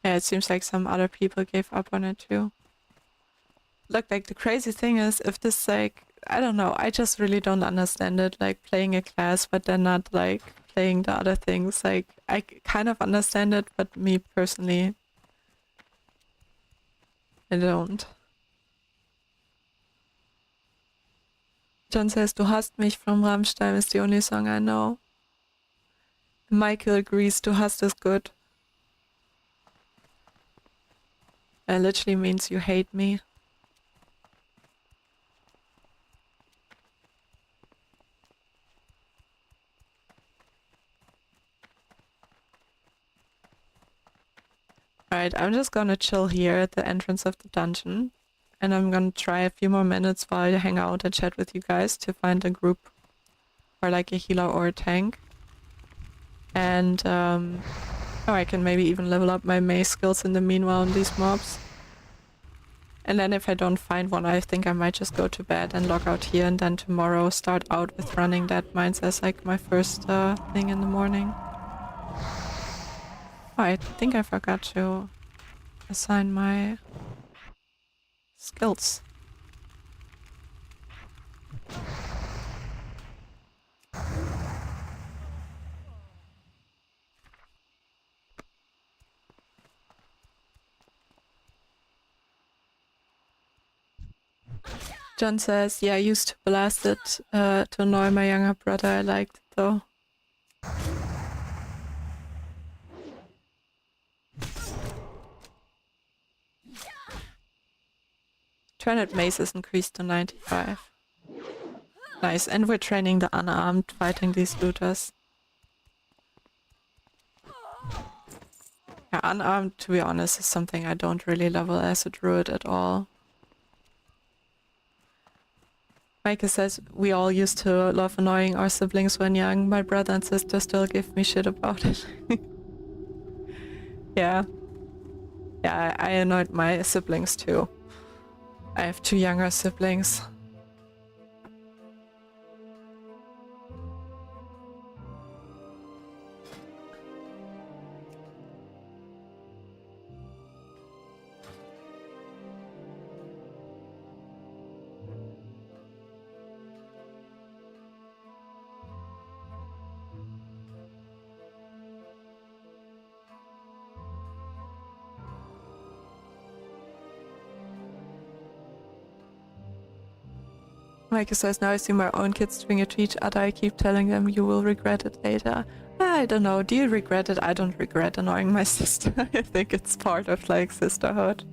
Yeah, it seems like some other people gave up on it too. Look, like the crazy thing is, if this like, I don't know, I just really don't understand it, like playing a class but then not like playing the other things. Like, I kind of understand it, but me personally, I don't. John says, Du hast mich from Rammstein is the only song I know. Michael agrees, Du hast is good. It literally means you hate me. Alright, I'm just gonna chill here at the entrance of the dungeon. And I'm gonna try a few more minutes while I hang out and chat with you guys to find a group. Or like a healer or a tank. And oh, I can maybe even level up my mace skills in the meanwhile on these mobs. And then if I don't find one, I think I might just go to bed and log out here, and then tomorrow start out with running Deadmines as like my first thing in the morning. Oh, I think I forgot to assign my skills. John says, yeah, I used to blast it to annoy my younger brother. I liked it though. Trinit mace is increased to 95. Nice, and we're training the unarmed, fighting these looters. Yeah, unarmed, to be honest, is something I don't really level as a druid at all. Micah says, we all used to love annoying our siblings when young. My brother and sister still give me shit about it. Yeah. Yeah, I annoyed my siblings too. I have 2 younger siblings. Micah says, now I see my own kids doing it to each other. I keep telling them you will regret it later. I don't know. Do you regret it? I don't regret annoying my sister. I think it's part of like sisterhood.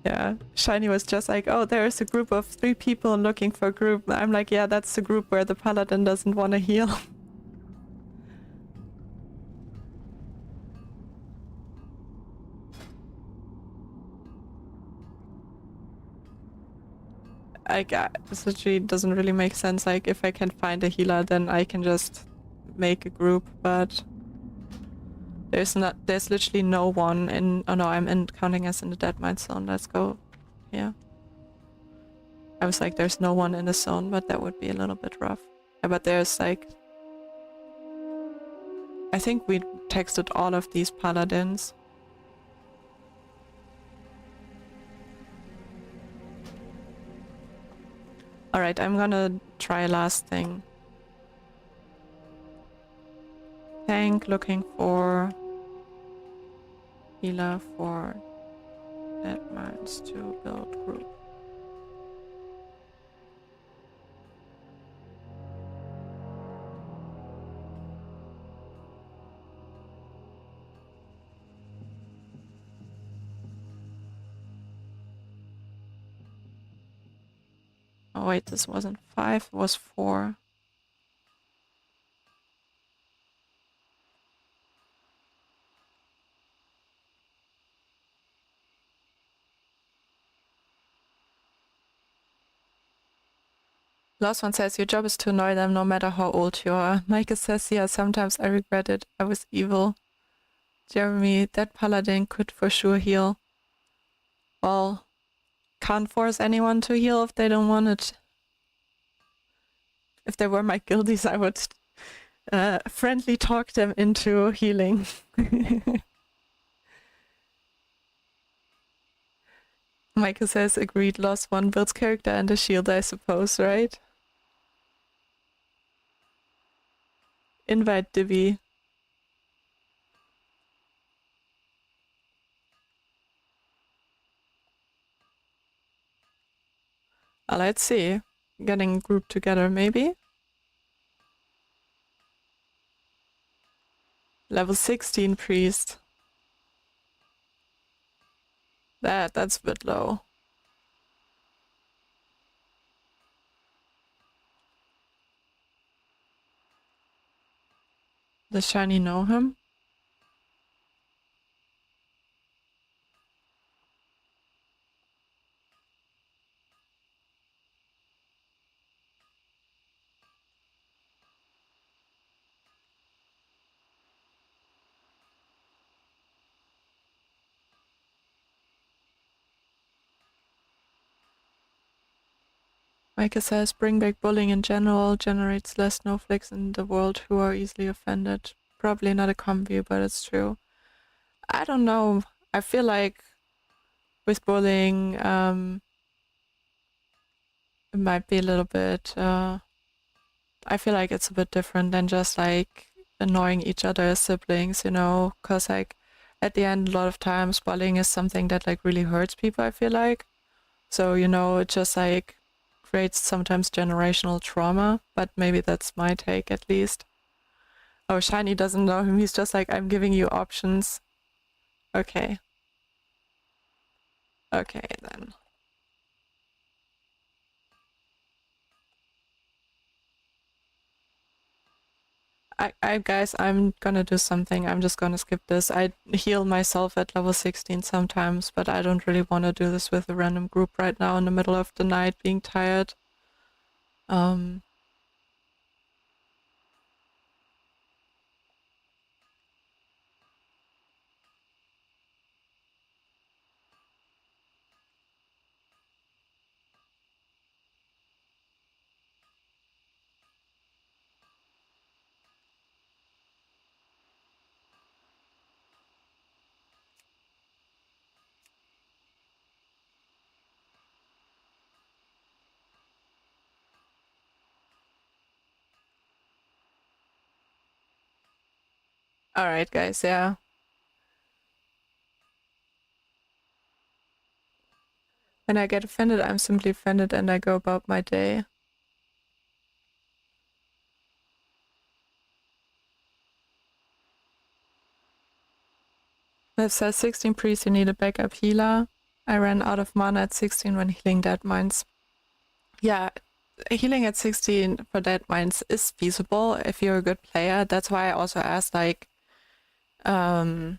Yeah. Shiny was just like, oh, there's a group of 3 people looking for a group. I'm like, yeah, that's the group where the paladin doesn't want to heal. This literally doesn't really make sense. Like, if I can find a healer, then I can just make a group, but There's literally no one in, oh no, I'm in counting us in the Deadmines zone. Let's go here. I was like, there's no one in the zone, but that would be a little bit rough. Yeah, but there's like, I think we texted all of these paladins. Alright, I'm gonna try last thing. Tank looking for healer for Deadmines to build group. Oh wait, this wasn't 5, it was 4. Last one says, your job is to annoy them no matter how old you are. Micah says, yeah, sometimes I regret it. I was evil. Jeremy, that paladin could for sure heal. Well, can't force anyone to heal if they don't want it. If they were my guildies, I would friendly talk them into healing. Micah says, agreed, lost one builds character and a shield, I suppose, right? Invite Divi. Let's see. Getting a group together, maybe? Level 16 priest. That's a bit low. Does Shiny know him? Micah says, bring back bullying in general, generates less snowflakes in the world who are easily offended. Probably not a combi, but it's true. I don't know. I feel like with bullying, it might be a little bit, I feel like it's a bit different than just like annoying each other as siblings, you know, because like at the end, a lot of times bullying is something that like really hurts people, I feel like. So, you know, it just like creates sometimes generational trauma, but maybe that's my take at least. Oh, Shiny doesn't know him. He's just like, I'm giving you options. Okay. Okay, then. Guys, I'm gonna do something. I'm just gonna skip this. I heal myself at level 16 sometimes, but I don't really want to do this with a random group right now in the middle of the night being tired. Alright, guys, yeah. When I get offended, I'm simply offended and I go about my day. It says 16 priest, you need a backup healer. I ran out of mana at 16 when healing Deadmines. Yeah, healing at 16 for Deadmines is feasible if you're a good player. That's why I also asked like Shiny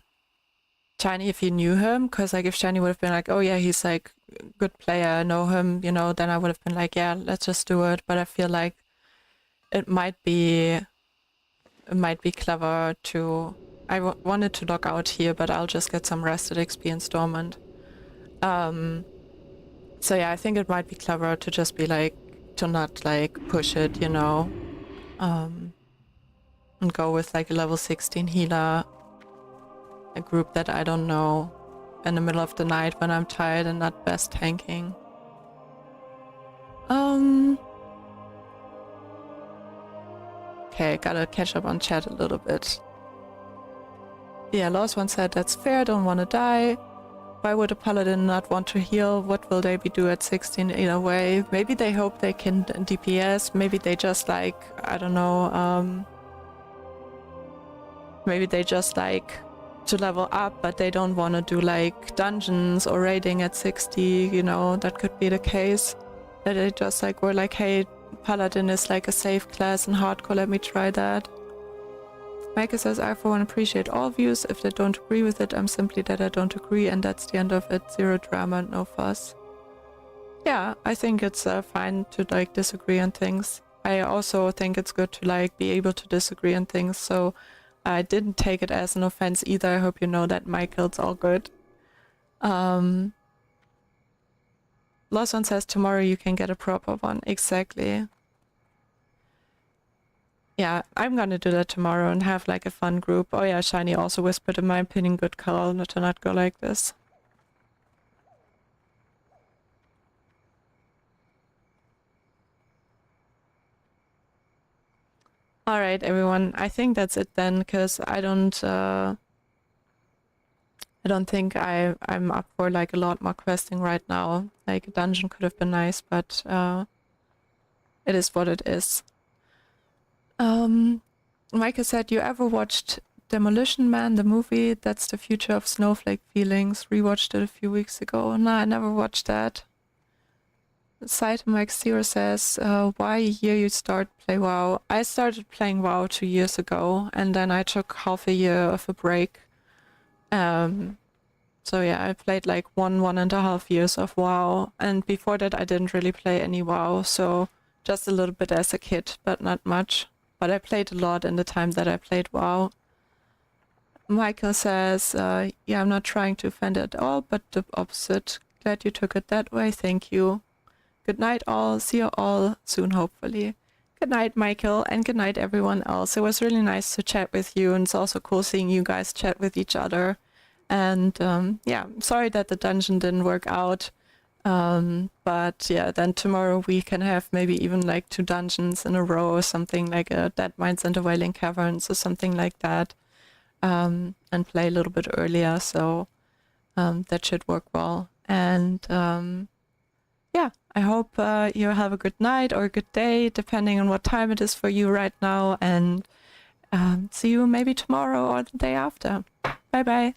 if you knew him, because like if Shiny would have been like, oh yeah, he's like a good player, I know him, you know, then I would have been like, yeah, let's just do it. But I feel like it might be clever to wanted to log out here, but I'll just get some rested XP in Stormwind. So yeah, I think it might be clever to just be like, to not like push it, you know, and go with like a level 16 healer, a group that I don't know, in the middle of the night when I'm tired and not best tanking. Okay, gotta catch up on chat a little bit. Yeah, Lost One said, that's fair, don't wanna die. Why would a paladin not want to heal? What will they be do at 16 either way? Maybe they hope they can DPS, maybe they just like, I don't know, maybe they just like to level up, but they don't want to do like dungeons or raiding at 60, you know, that could be the case. That they just like were like, hey, paladin is like a safe class in hardcore, let me try that. Micah says, I for one appreciate all views. If they don't agree with it, I'm simply that I don't agree, and that's the end of it. Zero drama and no fuss. Yeah, I think it's fine to like disagree on things. I also think it's good to like be able to disagree on things, so I didn't take it as an offense either. I hope you know that, Michael. It's all good. Lost One says, tomorrow you can get a proper one. Exactly. Yeah, I'm gonna do that tomorrow and have like a fun group. Oh yeah, Shiny also whispered, in my opinion, good call not to not go like this. Alright, everyone. I think that's it then, because I don't think I'm up for like a lot more questing right now. Like a dungeon could have been nice, but it is what it is. Micah said, you ever watched Demolition Man, the movie? That's the future of snowflake feelings. Rewatched it a few weeks ago. No, I never watched that. Side Mike Zero says, why a year you start play WoW? I started playing WoW 2 years ago, and then I took half a year of a break. So yeah, I played like 1.5 years of WoW, and before that I didn't really play any WoW, so just a little bit as a kid, but not much. But I played a lot in the time that I played WoW. Michael says, yeah, I'm not trying to offend at all, but the opposite. Glad you took it that way, thank you. Good night all, see you all soon hopefully. Good night, Michael, and good night everyone else. It was really nice to chat with you, and it's also cool seeing you guys chat with each other. And yeah, I'm sorry that the dungeon didn't work out. But yeah, then tomorrow we can have maybe even like 2 dungeons in a row or something, like a Deadmines and the Wailing Caverns or something like that, and play a little bit earlier, so that should work well. And yeah, I hope you have a good night or a good day, depending on what time it is for you right now, and see you maybe tomorrow or the day after. Bye bye.